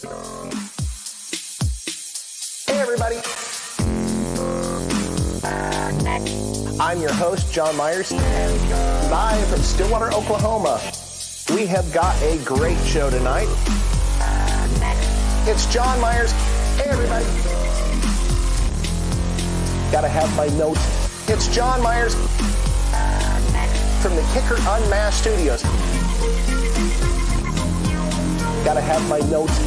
Hey everybody, I'm your host, John Myers, live from Stillwater, Oklahoma. We have got a great show tonight. It's John Myers. Hey everybody. Gotta have my notes. It's John Myers from the Kicker UnMasked Studios. Gotta have my notes.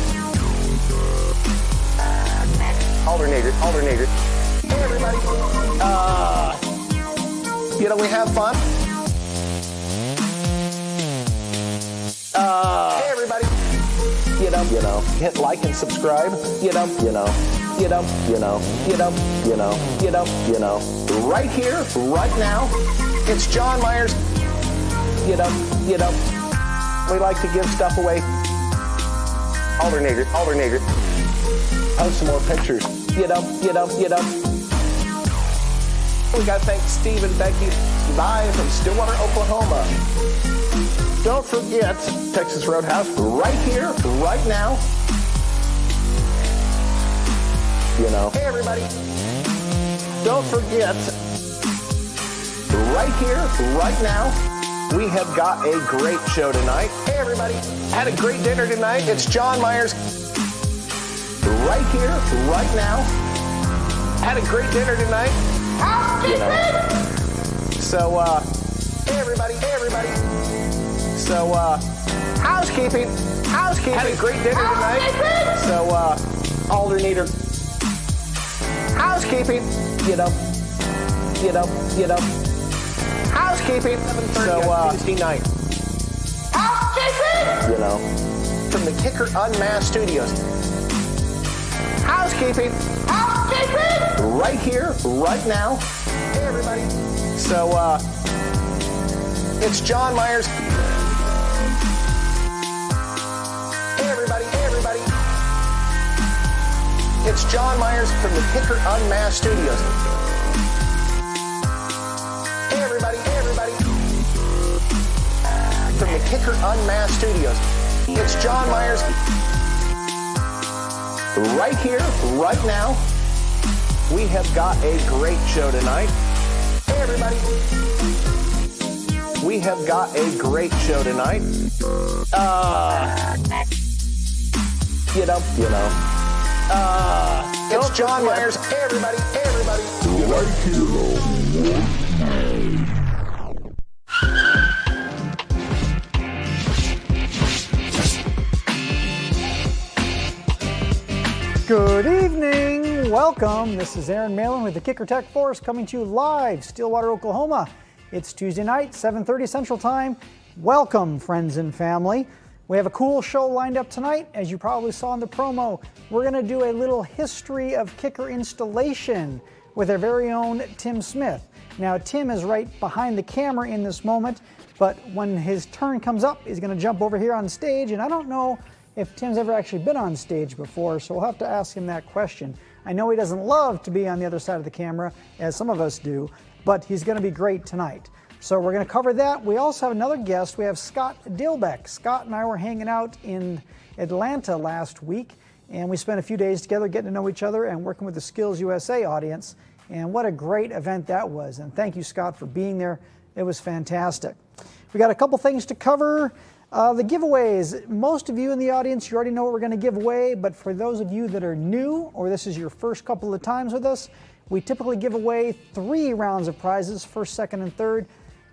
Alternator. Hey everybody. We have fun. Hey everybody. Hit like and subscribe. Right here, right now. It's John Myers. We like to give stuff away. Alternator. Post some more pictures. We got to thank Steve and Becky live from Stillwater, Oklahoma. Don't forget Texas Roadhouse right here, right now. Hey everybody. Don't forget right here, right now. We have got a great show tonight. Hey everybody. Had a great dinner tonight. It's John Myers. Right here, right now. Had a great dinner tonight. So, hey everybody. So, housekeeping. Had a great dinner tonight. So, alternator. Housekeeping. Housekeeping. 7:30 on Tuesday night. Housekeeping. From the Kicker UnMasked Studios. Housekeeping. Right here, right now. Hey everybody. So, it's John Myers. Hey everybody. It's John Myers from the Kicker UnMasked Studios. Hey everybody. From the Kicker UnMasked Studios. It's John Myers. Right here, right now. We have got a great show tonight. Hey everybody. We have got a great show tonight. It's John Myers. Hey everybody. Right here. Good evening. Welcome. This is Aaron Malin with the Kicker Tech Force coming to you live, Stillwater, Oklahoma. It's Tuesday night, 7:30 Central Time. Welcome, friends and family. We have a cool show lined up tonight. As you probably saw in the promo, we're going to do a little history of kicker installation with our very own Tim Smith. Now, Tim is right behind the camera in this moment, but when his turn comes up, he's going to jump over here on stage, and I don't know if Tim's ever actually been on stage before, so we'll have to ask him that question. I know he doesn't love to be on the other side of the camera, as some of us do, but he's going to be great tonight. So we're going to cover that. We also have another guest. We have Scott Dilbeck. Scott and I were hanging out in Atlanta last week, and we spent a few days together getting to know each other and working with the Skills USA audience, and what a great event that was. And thank you, Scott, for being there. It was fantastic. We got a couple things to cover. The giveaways. Most of you in the audience, you already know what we're going to give away, but for those of you that are new, or this is your first couple of times with us, we typically give away 3 rounds of prizes, first, second, and third.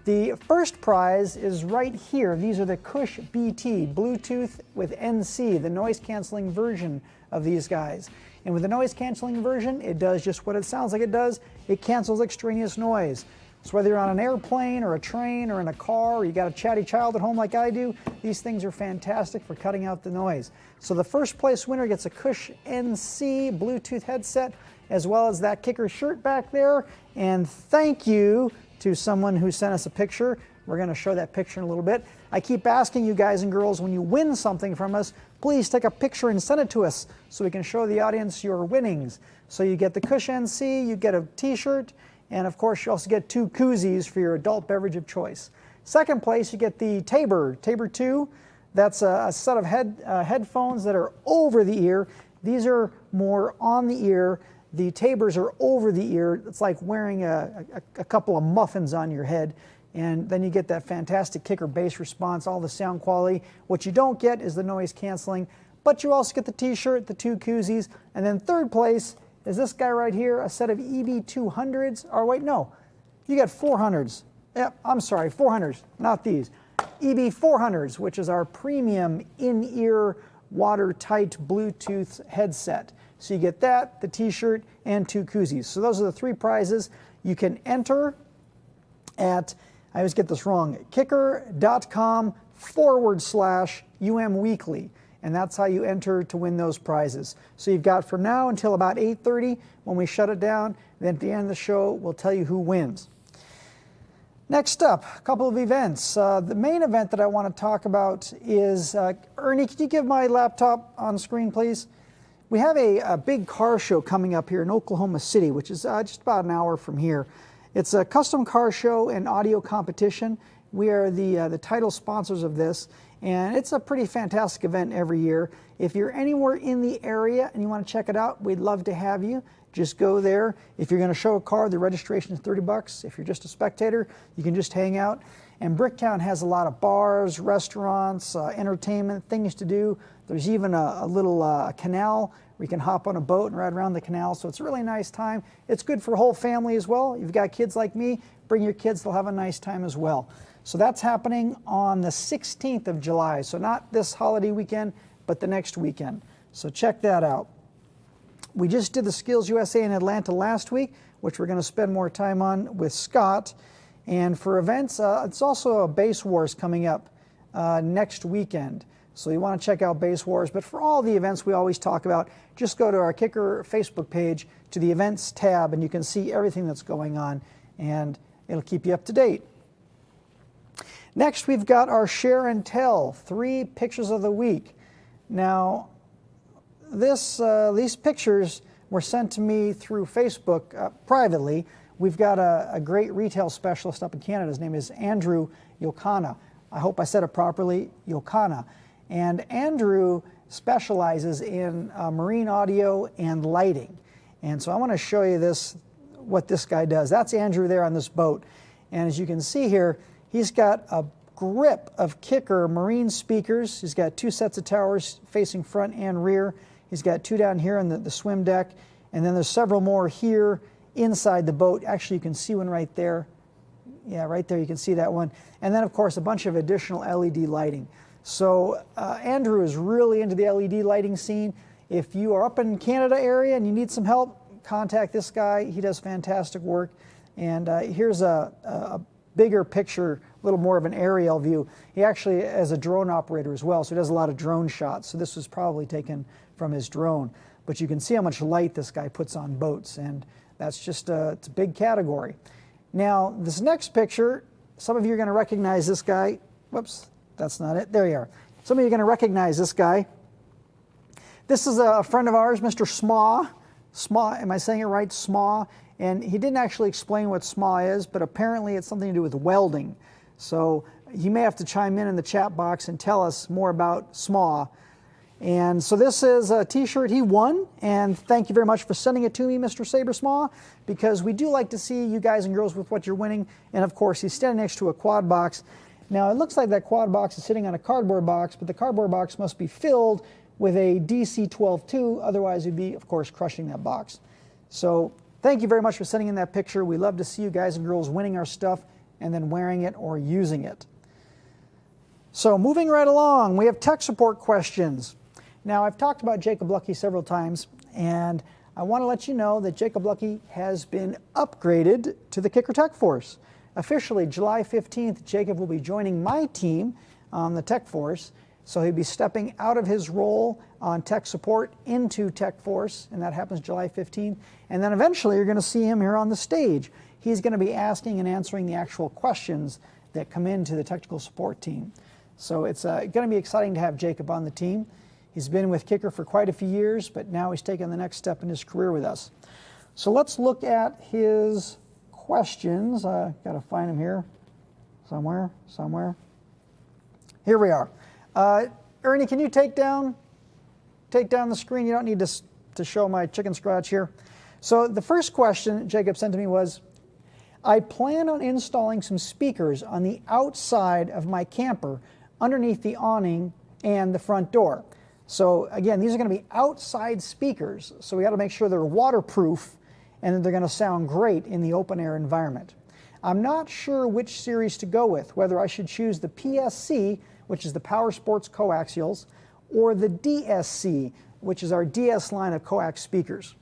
The first prize is right here. These are the Cush BT Bluetooth with NC, the noise-canceling version of these guys. And with the noise-canceling version, it does just what it sounds like it does. It cancels extraneous noise. So whether you're on an airplane or a train or in a car or you got a chatty child at home like I do, these things are fantastic for cutting out the noise. So the first place winner gets a Cush NC Bluetooth headset as well as that kicker shirt back there. And thank you to someone who sent us a picture. We're going to show that picture in a little bit. I keep asking you guys and girls, when you win something from us, please take a picture and send it to us so we can show the audience your winnings. So you get the Cush NC, you get a t-shirt, and of course you also get 2 koozies for your adult beverage of choice. Second place, you get the Tabor 2 That's a set of headphones that are over the ear. These are more on the ear. The Tabors are over the ear. It's like wearing a couple of muffins on your head. And then you get that fantastic kicker bass response, all the sound quality. What you don't get is the noise canceling, but you also get the t-shirt, the 2 koozies, and then third place is this guy right here, a set of EB200s, or wait, no, you got 400s. Yep, I'm sorry, 400s, not these. EB400s, which is our premium in-ear watertight Bluetooth headset. So you get that, the t-shirt, and 2 koozies. So those are the 3 prizes. You can enter at, I always get this wrong, kicker.com/UMweekly. And that's how you enter to win those prizes. So you've got from now until about 8:30 when we shut it down. Then at the end of the show, we'll tell you who wins. Next up, a couple of events. The main event that I want to talk about is, Ernie, can you give my laptop on screen, please? We have a big car show coming up here in Oklahoma City, which is just about an hour from here. It's a custom car show and audio competition. We are the title sponsors of this, and it's a pretty fantastic event every year. If you're anywhere in the area and you want to check it out, we'd love to have you. Just go there. If you're going to show a car, the registration is $30. If you're just a spectator, you can just hang out. And Bricktown has a lot of bars, restaurants, entertainment, things to do. There's even a little canal where you can hop on a boat and ride around the canal. So it's a really nice time. It's good for a whole family as well. You've got kids like me, bring your kids, they'll have a nice time as well. So that's happening on the 16th of July. So not this holiday weekend, but the next weekend. So check that out. We just did the Skills USA in Atlanta last week, which we're going to spend more time on with Scott. And for events, it's also a Base Wars coming up next weekend. So you want to check out Base Wars. But for all the events we always talk about, just go to our Kicker Facebook page to the events tab, and you can see everything that's going on, and it'll keep you up to date. Next, we've got our Share and Tell, 3 pictures of the week. Now, these pictures were sent to me through Facebook privately. We've got a great retail specialist up in Canada. His name is Andrew Yokana. I hope I said it properly, Yokana. And Andrew specializes in marine audio and lighting. And so I want to show you what this guy does. That's Andrew there on this boat. And as you can see here, he's got a grip of Kicker marine speakers. He's got 2 sets of towers facing front and rear. He's got 2 down here on the swim deck. And then there's several more here inside the boat. Actually, you can see one right there. Yeah, right there, you can see that one. And then, of course, a bunch of additional LED lighting. So Andrew is really into the LED lighting scene. If you are up in Canada area and you need some help, contact this guy. He does fantastic work. And here's a bigger picture, a little more of an aerial view. He actually is a drone operator as well, so he does a lot of drone shots. So this was probably taken from his drone. But you can see how much light this guy puts on boats, and that's just it's a big category. Now, this next picture, some of you are going to recognize this guy. Whoops, that's not it. There you are. Some of you are going to recognize this guy. This is a friend of ours, Mr. Smaw. Smaw, am I saying it right? Smaw. And he didn't actually explain what Smaw is, but apparently it's something to do with welding. So you may have to chime in the chat box and tell us more about Smaw. And so this is a t-shirt he won, and thank you very much for sending it to me, Mr. Saber Smaw, because we do like to see you guys and girls with what you're winning. And of course, he's standing next to a quad box. Now, it looks like that quad box is sitting on a cardboard box, but the cardboard box must be filled with a DC-12-2, otherwise you'd be, of course, crushing that box. So thank you very much for sending in that picture. We love to see you guys and girls winning our stuff and then wearing it or using it. So moving right along, we have tech support questions. Now, I've talked about Jacob Lucky several times, and I want to let you know that Jacob Lucky has been upgraded to the Kicker Tech Force. Officially, July 15th, Jacob will be joining my team on the Tech Force. So he'll be stepping out of his role on tech support into Tech Force, and that happens July 15th. And then eventually you're going to see him here on the stage. He's going to be asking and answering the actual questions that come into the technical support team. So it's going to be exciting to have Jacob on the team. He's been with Kicker for quite a few years, but now he's taking the next step in his career with us. So let's look at his questions. Got to find him here somewhere. Here we are. Ernie, can you take down the screen? You don't need to show my chicken scratch here. So the first question Jacob sent to me was, I plan on installing some speakers on the outside of my camper underneath the awning and the front door. So again, these are going to be outside speakers, so we got to make sure they're waterproof and that they're going to sound great in the open air environment. I'm not sure which series to go with, whether I should choose the PSC, which is the Power Sports coaxials, or the DSC, which is our DS line of coax speakers.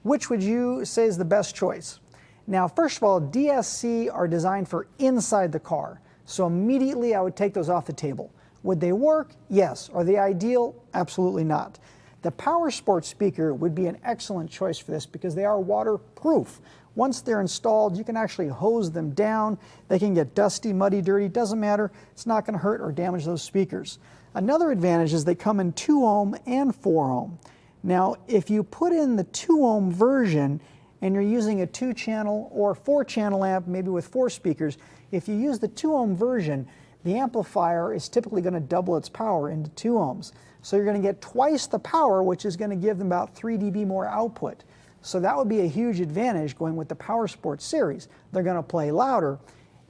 Which would you say is the best choice? Now, first of all, DSC are designed for inside the car, so immediately I would take those off the table. Would they work? Yes. Are they ideal? Absolutely not. The Power Sports speaker would be an excellent choice for this because they are waterproof. Once they're installed, you can actually hose them down. They can get dusty, muddy, dirty, doesn't matter. It's not going to hurt or damage those speakers. Another advantage is they come in 2 ohm and 4 ohm. Now, if you put in the 2 ohm version and you're using a 2-channel or 4-channel amp, maybe with 4 speakers, if you use the 2 ohm version, the amplifier is typically going to double its power into 2 ohms. So you're going to get twice the power, which is going to give them about 3 dB more output. So that would be a huge advantage going with the Power Sports series. They're going to play louder.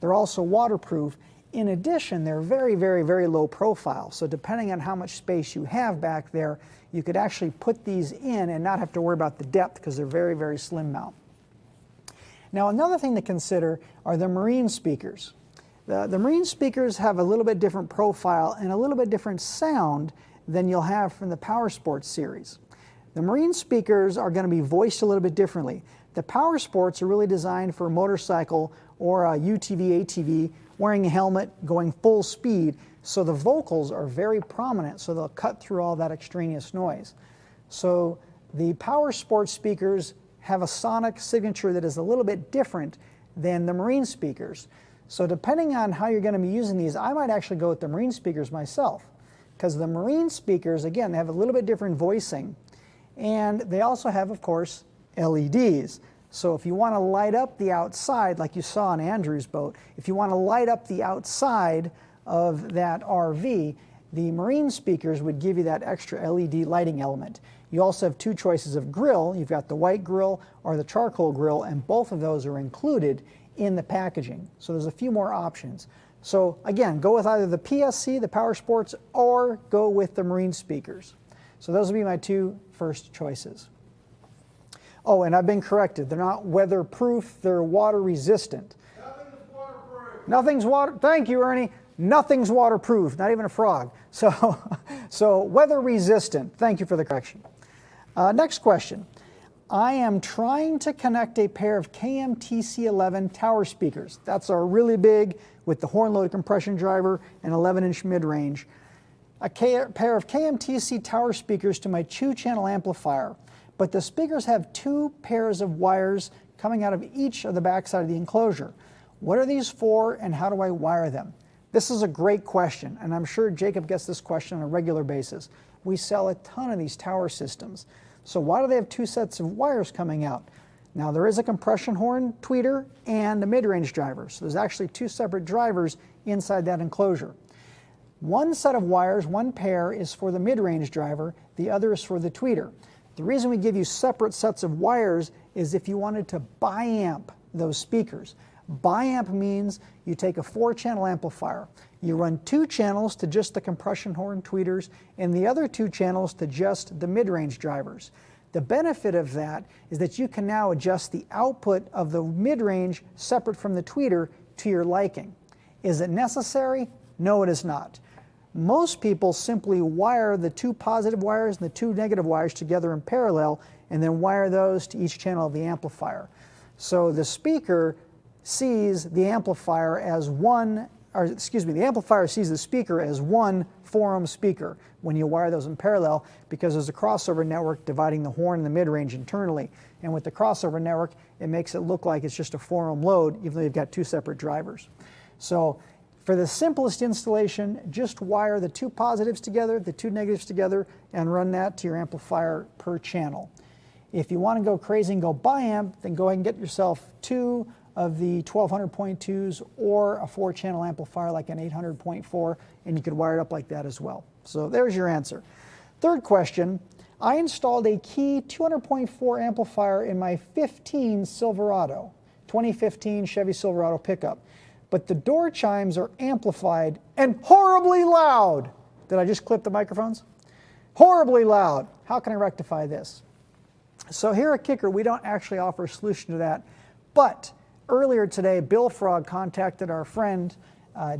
They're also waterproof. In addition, they're very, very, very low profile. So depending on how much space you have back there, you could actually put these in and not have to worry about the depth because they're very, very slim mount. Now, another thing to consider are the marine speakers. The marine speakers have a little bit different profile and a little bit different sound than you'll have from the Power Sports series. The marine speakers are going to be voiced a little bit differently. The Power Sports are really designed for a motorcycle or a UTV, ATV, wearing a helmet, going full speed, so the vocals are very prominent, so they'll cut through all that extraneous noise. So the Power Sports speakers have a sonic signature that is a little bit different than the marine speakers. So depending on how you're going to be using these, I might actually go with the marine speakers myself, because the marine speakers, again, they have a little bit different voicing, and they also have, of course, LEDs. So if you want to light up the outside, like you saw on Andrew's boat, if you want to light up the outside of that RV, the marine speakers would give you that extra LED lighting element. You also have 2 choices of grill. You've got the white grill or the charcoal grill, and both of those are included in the packaging. So there's a few more options. So again, go with either the PSC, the Power Sports, or go with the marine speakers. So those would be my 2 first choices. Oh, and I've been corrected. They're not weatherproof, they're water resistant. Nothing's waterproof. Nothing's water, thank you, Ernie. Nothing's waterproof, not even a frog. So weather resistant. Thank you for the correction. Next question. I am trying to connect a pair of KMTC11 tower speakers. That's our really big with the horn-loaded compression driver and 11-inch mid-range. A pair of KMTC tower speakers to my 2-channel amplifier, but the speakers have 2 pairs of wires coming out of each of the backside of the enclosure. What are these for and how do I wire them? This is a great question, and I'm sure Jacob gets this question on a regular basis. We sell a ton of these tower systems. So why do they have 2 sets of wires coming out? Now there is a compression horn tweeter and a mid-range driver. So there's actually 2 separate drivers inside that enclosure. One set of wires, 1 pair, is for the mid-range driver, the other is for the tweeter. The reason we give you separate sets of wires is if you wanted to bi-amp those speakers. Bi-amp means you take a 4-channel amplifier, you run 2 channels to just the compression horn tweeters and the other 2 channels to just the mid-range drivers. The benefit of that is that you can now adjust the output of the mid-range separate from the tweeter to your liking. Is it necessary? No, it is not. Most people simply wire the 2 positive wires and the 2 negative wires together in parallel and then wire those to each channel of the amplifier. So the speaker sees the amplifier as the amplifier sees the speaker as 1 4-ohm speaker when you wire those in parallel, because there's a crossover network dividing the horn and the mid-range internally. And with the crossover network, it makes it look like it's just a 4-ohm load, even though you've got 2 separate drivers. So for the simplest installation, just wire the 2 positives together, the 2 negatives together, and run that to your amplifier per channel. If you want to go crazy and go bi-amp, then go ahead and get yourself 2 of the 1200.2s or a 4-channel amplifier like an 800.4, and you could wire it up like that as well. So there's your answer. Third question, I installed a key 200.4 amplifier in my 2015 Chevy Silverado pickup, but the door chimes are amplified and horribly loud. Did I just clip the microphones? Horribly loud. How can I rectify this? So here at Kicker, we don't actually offer a solution to that, but earlier today, Bill Frog contacted our friend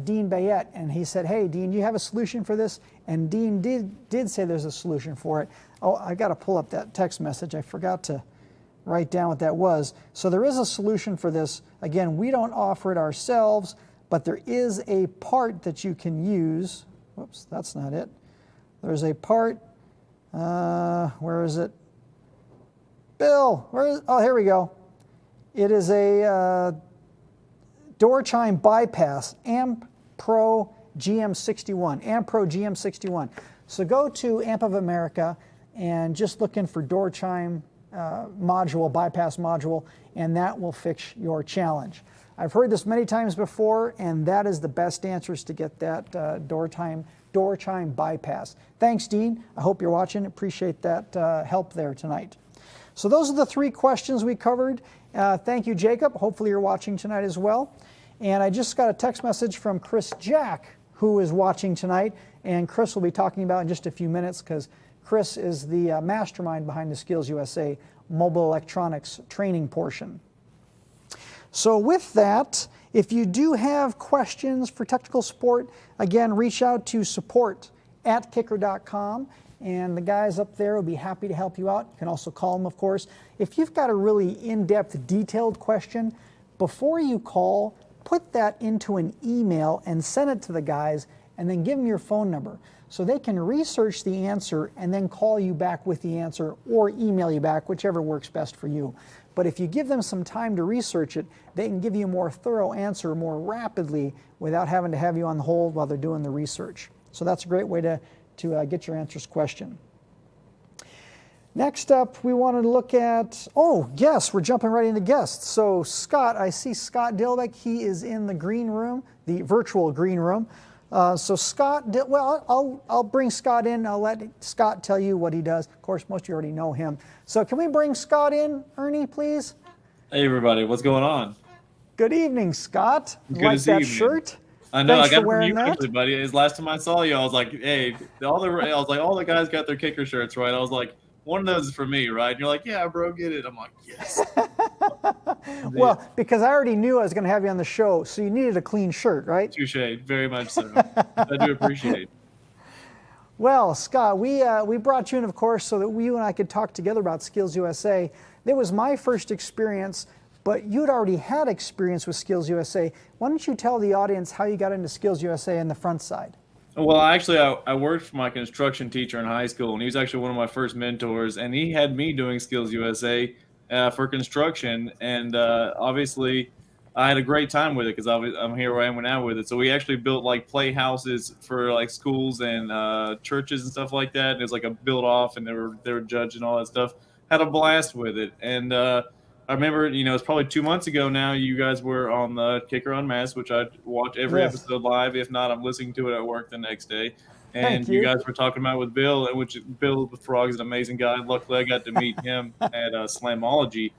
Dean Bayette, and he said, hey, Dean, do you have a solution for this? And Dean did say there's a solution for it. Oh, I got to pull up that text message. I forgot to write down what that was. So there is a solution for this. Again, we don't offer it ourselves, but there is a part that you can use. Whoops, that's not it. There's a part, where is it? Bill, oh, here we go. It is a door chime bypass, Amp Pro GM61, Amp Pro GM61. So go to Amp of America and just look in for door chime module, bypass module, and that will fix your challenge. I've heard this many times before, and that is the best answers to get that door chime bypass. Thanks, Dean. I hope you're watching. Appreciate that help there tonight. So those are the 3 questions we covered. Thank you, Jacob. Hopefully you're watching tonight as well. And I just got a text message from Chris Jack, who is watching tonight, and Chris will be talking about in just a few minutes because Chris is the mastermind behind the Skills USA mobile electronics training portion. So with that, if you do have questions for technical support, again, reach out to support@kicker.com, and the guys up there will be happy to help you out. You can also call them, of course. If you've got a really in-depth, detailed question, before you call, put that into an email and send it to the guys, and then give them your phone number so they can research the answer and then call you back with the answer or email you back, whichever works best for you. But if you give them some time to research it, they can give you a more thorough answer more rapidly without having to have you on hold while they're doing the research. So that's a great way to get your answers question. Next up, we wanted to look at, guests. We're jumping right into guests. So Scott, I see Scott Dilbeck. He is in the green room, the virtual green room. So Scott, I'll bring Scott in. I'll let Scott tell you what he does. Of course, most of you already know him. So can we bring Scott in, Ernie, please? Hey, everybody. What's going on? Good evening, Scott. Good like to see that you, shirt? I know. Thanks I got for it from you, that. actually, buddy. As last time I saw you, I was like, hey, all the guys got their kicker shirts, right? I was like, one of those is for me, right? And you're like, yeah, bro, get it. I'm like, yes. Well, because I already knew I was going to have you on the show, so you needed a clean shirt, right? Touche. Very much so. I do appreciate it. Well, Scott, we brought you in, of course, so that you and I could talk together about Skills USA. It was my first experience, but you'd already had experience with Skills USA. Why don't you tell the audience how you got into Skills USA in the front side? Well, actually, I worked for my construction teacher in high school, and he was actually one of my first mentors, and he had me doing Skills USA for construction, and obviously I had a great time with it because I'm here where I am now with it. So we actually built like playhouses for like schools and churches and stuff like that. And it was like a build off, and they were judging all that stuff. Had a blast with it, and I remember, it's probably 2 months ago now, you guys were on the Kicker Unmasked, which I watch every episode live. If not, I'm listening to it at work the next day. And you guys were talking about it with Bill, which Bill Frog is an amazing guy. Luckily, I got to meet him at Slamology.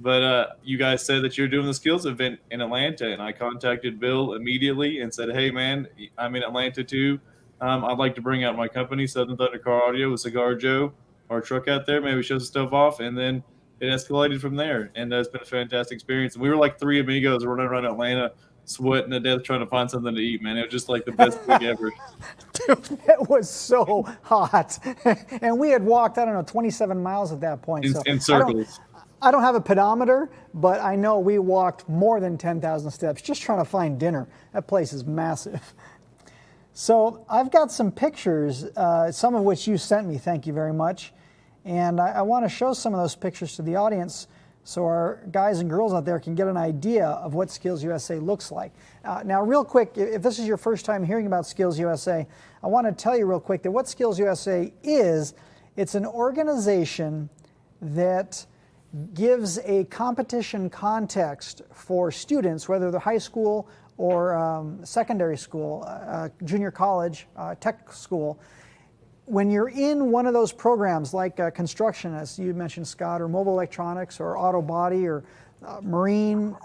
But you guys said that you're doing the skills event in Atlanta, and I contacted Bill immediately and said, hey, man, I'm in Atlanta too. I'd like to bring out my company, Southern Thunder Car Audio, with Cigar Joe, our truck out there, maybe show some stuff off, and then it escalated from there, and it's been a fantastic experience. And we were like 3 amigos running around Atlanta, sweating to death, trying to find something to eat, man. It was just like the best thing ever. Dude, it was so hot. And we had walked, 27 miles at that point. In circles. I don't have a pedometer, but I know we walked more than 10,000 steps just trying to find dinner. That place is massive. So I've got some pictures, some of which you sent me. Thank you very much. And I want to show some of those pictures to the audience so our guys and girls out there can get an idea of what Skills USA looks like. Now, real quick, if this is your first time hearing about Skills USA, I want to tell you real quick that what Skills USA is, it's an organization that gives a competition context for students, whether they're high school or secondary school, junior college, tech school. When you're in one of those programs like construction, as you mentioned, Scott, or mobile electronics or auto body or marine,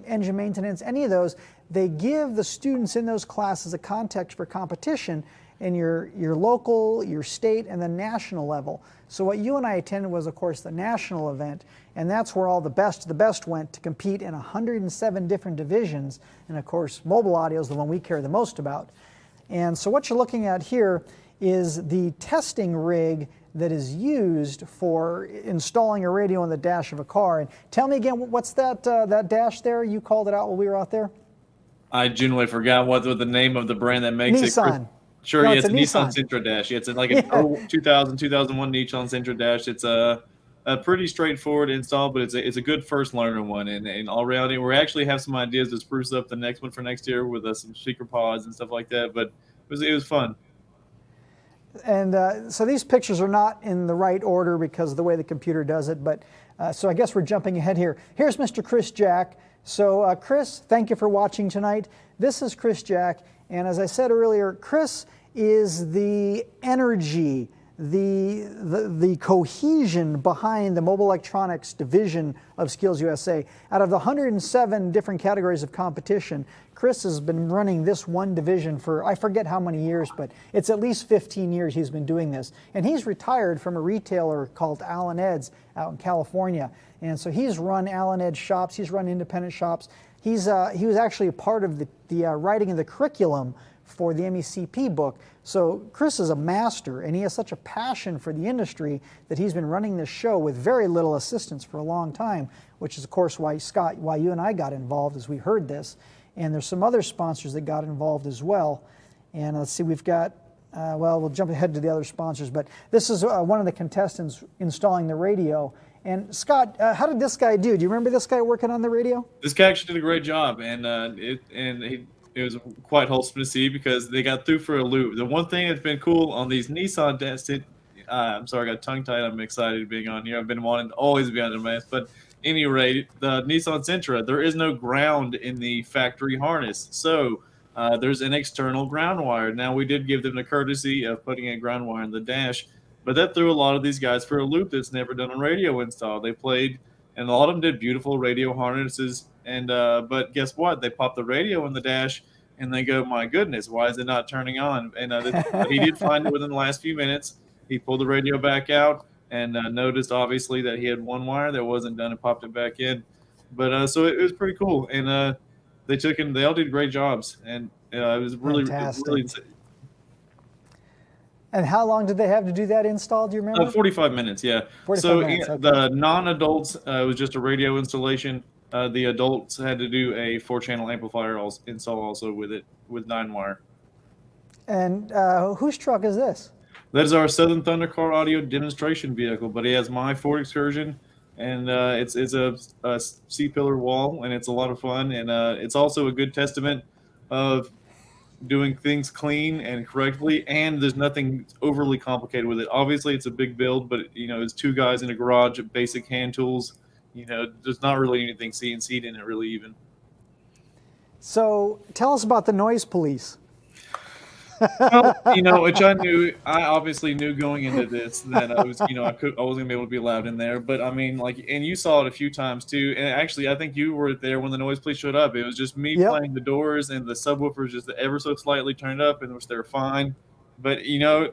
engine maintenance, any of those, they give the students in those classes a context for competition in your local, your state, and the national level. So what you and I attended was, of course, the national event, and that's where all the best of the best went to compete in 107 different divisions. And of course, mobile audio is the one we care the most about. And so what you're looking at here is the testing rig that is used for installing a radio on the dash of a car. And tell me again, what's that dash there? You called it out while we were out there? I genuinely forgot what the name of the brand that makes Nissan. it. Sure, No, yeah, it's it's a a Nissan Nissan. Sentra Dash. Yeah, it's like a 2000, 2001 Nissan Sentra Dash. It's a pretty straightforward install, but it's a good first learner one. And in all reality, we actually have some ideas to spruce up the next one for next year with some speaker pods and stuff like that. But it was fun. And so these pictures are not in the right order because of the way the computer does it, but so I guess we're jumping ahead here. Here's Mr. Chris Jack. So Chris, thank you for watching tonight. This is Chris Jack, and as I said earlier, Chris is the energy, the cohesion behind the mobile electronics division of Skills USA. Out of the 107 different categories of competition, Chris has been running this one division for, I forget how many years, but it's at least 15 years he's been doing this. And he's retired from a retailer called Allen Ed's out in California. And so he's run Allen Ed's shops, he's run independent shops. He was actually a part of the writing of the curriculum for the MECP book. So Chris is a master, and he has such a passion for the industry that he's been running this show with very little assistance for a long time, which is of course why Scott, why you and I got involved as we heard this. And there's some other sponsors that got involved as well. And let's see, we've got, well, we'll jump ahead to the other sponsors, but this is one of the contestants installing the radio. And Scott, how did this guy do? Do you remember this guy working on the radio? This guy actually did a great job, and it was quite wholesome to see because they got through for a loop. The one thing that's been cool on these Nissan desks, I'm sorry, I got tongue-tied. I'm excited being on here. I've been wanting to always be on UnMasked, but any rate, the Nissan Sentra, there is no ground in the factory harness. So there's an external ground wire. Now, we did give them the courtesy of putting a ground wire in the dash, but that threw a lot of these guys for a loop that's never done a radio install. They played, and a lot of them did beautiful radio harnesses. And but guess what? They pop the radio in the dash, and they go, my goodness, why is it not turning on? And he did find it within the last few minutes. He pulled the radio back out and noticed, obviously, that he had one wire that wasn't done and popped it back in. But so it was pretty cool. And they all did great jobs. And it was really, really. And how long did they have to do that install? Do you remember? 45 minutes, yeah. 45 minutes, okay. The non-adults, it was just a radio installation. The adults had to do a 4-channel amplifier install also with it, with 9-wire. And whose truck is this? That is our Southern Thunder Car Audio demonstration vehicle, but it has my Ford Excursion, and it's a C-pillar wall, and it's a lot of fun, and it's also a good testament of doing things clean and correctly, and there's nothing overly complicated with it. Obviously, it's a big build, but it's 2 guys in a garage, basic hand tools. There's not really anything CNC'd in it, really, even. So tell us about the noise police. Well, which I obviously knew going into this that I wasn't gonna be able to be allowed in there. But I mean, and you saw it a few times too. And actually, I think you were there when the noise police showed up. It was just me playing the doors and the subwoofers just ever so slightly turned up, and which they were fine. But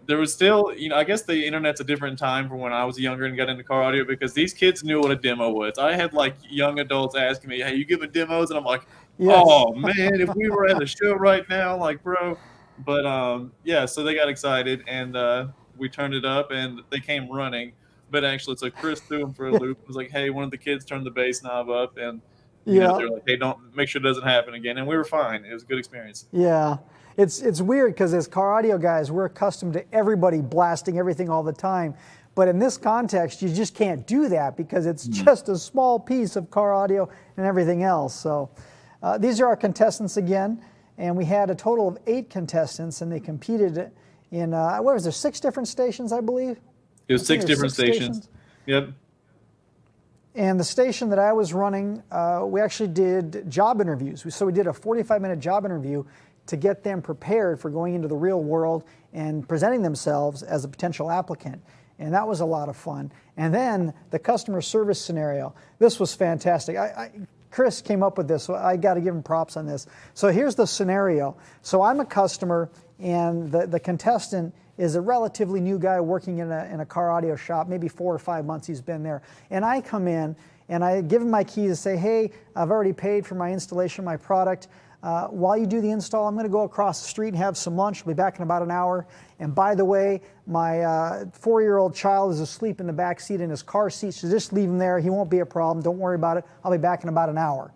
there was still, I guess the internet's a different time from when I was younger and got into car audio, because these kids knew what a demo was. I had young adults asking me, "Hey, you giving demos?" And I'm like, yes. "Oh man, if we were at a show right now, bro." But so they got excited, and we turned it up, and they came running. But actually, so Chris threw them for a loop. It was like, "Hey, one of the kids turned the bass knob up," and they're like, "Hey, don't make sure it doesn't happen again." And we were fine. It was a good experience. Yeah. It's weird because as car audio guys, we're accustomed to everybody blasting everything all the time. But in this context, you just can't do that because it's just a small piece of car audio and everything else. So these are our contestants again. And we had a total of 8 contestants, and they competed in, 6 different stations, I believe? It was 6 different stations. Yep. And the station that I was running, we actually did job interviews. So we did a 45-minute job interview to get them prepared for going into the real world and presenting themselves as a potential applicant. And that was a lot of fun. And then the customer service scenario. This was fantastic. Chris came up with this, so I got to give him props on this. So here's the scenario. So I'm a customer, and the contestant is a relatively new guy working in a car audio shop, maybe 4 or 5 months he's been there. And I come in, and I give him my keys and say, hey, I've already paid for my installation of my product. While you do the install, I'm going to go across the street and have some lunch. I'll be back in about an hour. And by the way, my 4-year-old child is asleep in the back seat in his car seat, so just leave him there. He won't be a problem. Don't worry about it. I'll be back in about an hour.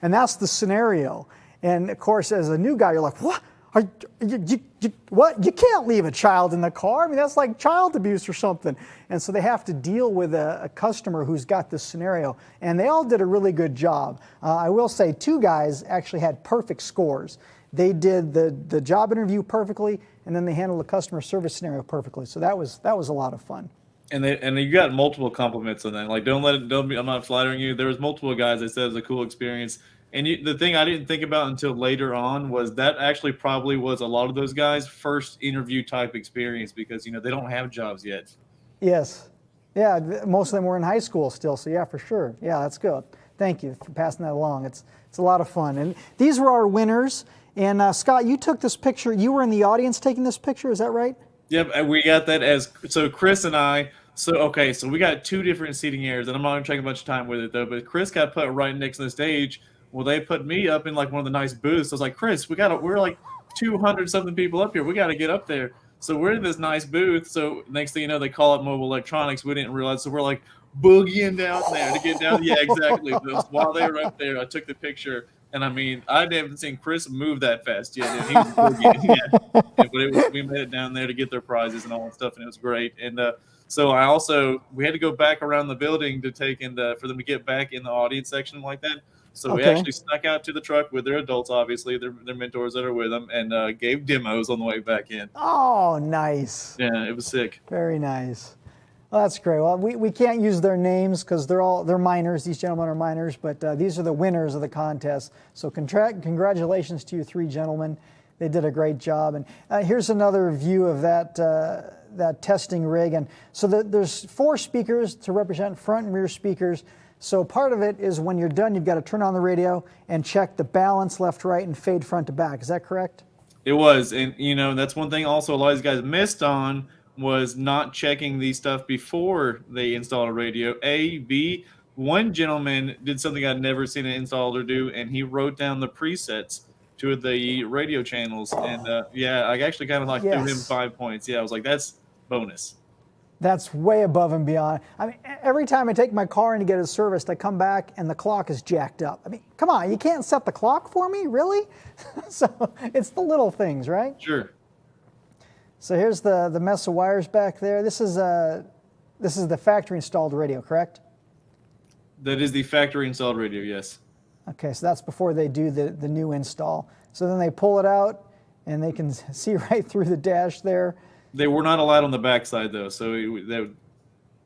And that's the scenario. And of course, as a new guy, you're like, what? What? You can't leave a child in the car. I mean, that's like child abuse or something. And so they have to deal with a customer who's got this scenario. And they all did a really good job. I will say 2 guys actually had perfect scores. They did the job interview perfectly, and then they handled the customer service scenario perfectly. So that was a lot of fun. And you got multiple compliments on that. Like, I'm not flattering you. There was multiple guys that said it was a cool experience. And the thing I didn't think about until later on was that actually probably was a lot of those guys' first interview type experience because, they don't have jobs yet. Yes. Yeah, most of them were in high school still, so yeah, for sure. Yeah, that's good. Thank you for passing that along. It's a lot of fun. And these were our winners. And Scott, you took this picture. You were in the audience taking this picture, is that right? Yep, we got that so Chris and I. So we got 2 different seating areas, and I'm not going to take a bunch of time with it, though, but Chris got put right next to the stage. Well, they put me up in like one of the nice booths. I was like, Chris, we're like 200 something people up here. We got to get up there. So we're in this nice booth. So next thing you know, they call up mobile electronics. We didn't realize. So we're like boogieing down there to get down. Yeah, exactly. But while they were up there, I took the picture. And I mean, I haven't seen Chris move that fast yet. And he was boogieing. Yeah. But we made it down there to get their prizes and all that stuff. And it was great. And so we had to go back around the building to for them to get back in the audience section like that. So we actually snuck out to the truck with their adults, obviously, their mentors that are with them, and gave demos on the way back in. Oh, nice. Yeah, it was sick. Very nice. Well, that's great. Well, we can't use their names because they're minors. These gentlemen are minors, but these are the winners of the contest. So congratulations to you 3 gentlemen. They did a great job. And here's another view of that testing rig. And so there's 4 speakers to represent front and rear speakers. So part of it is when you're done, you've got to turn on the radio and check the balance left, right, and fade front to back. Is that correct? It was. And, that's one thing also a lot of these guys missed on was not checking these stuff before they installed a radio. B, one gentleman did something I'd never seen an installer do, and he wrote down the presets to the radio channels. And, I actually kind of threw him 5 points. Yeah, I was like, that's bonus. That's way above and beyond. I mean, every time I take my car in to get it serviced, I come back and the clock is jacked up. I mean, come on, you can't set the clock for me, really? So it's the little things, right? Sure. So here's the mess of wires back there. This is the factory installed radio, correct? That is the factory installed radio, yes. Okay, so that's before they do the new install. So then they pull it out and they can see right through the dash there. They were not allowed on the backside, though. So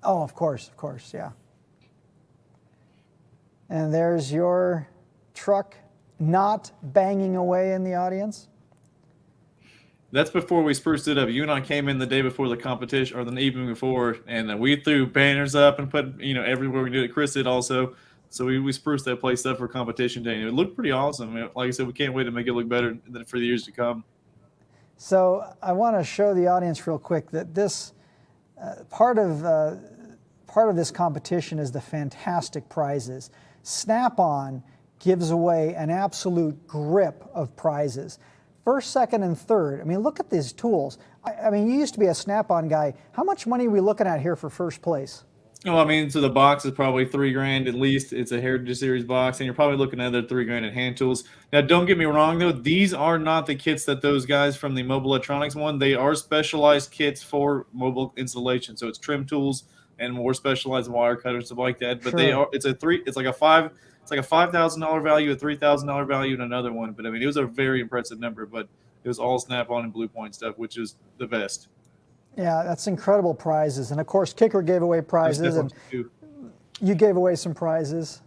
Oh, of course, yeah. And there's your truck not banging away in the audience. That's before we spruced it up. You and I came in the day before the competition, or the evening before, and we threw banners up and put, everywhere we did it. Chris did also. So we spruced that place up for competition day. And it looked pretty awesome. Like I said, we can't wait to make it look better for the years to come. So I want to show the audience real quick that this part of this competition is the fantastic prizes. Snap-on gives away an absolute grip of prizes. First, second, and third. I mean, look at these tools. I mean, you used to be a Snap-on guy. How much money are we looking at here for first place? Oh, I mean, so the box is probably $3,000 at least. It's a Heritage Series box, and you're probably looking at another $3,000 in hand tools. Now, don't get me wrong, though. These are not the kits that those guys from the mobile electronics won. They are specialized kits for mobile installation. So it's trim tools and more specialized wire cutters, stuff like that. But Sure. they are. It's like a $5,000 value, a $3,000 value, and another one. But I mean, it was a very impressive number. But it was all Snap-on and Blue Point stuff, which is the best. Yeah, that's incredible prizes. And of course, Kicker gave away prizes. And You gave away some prizes.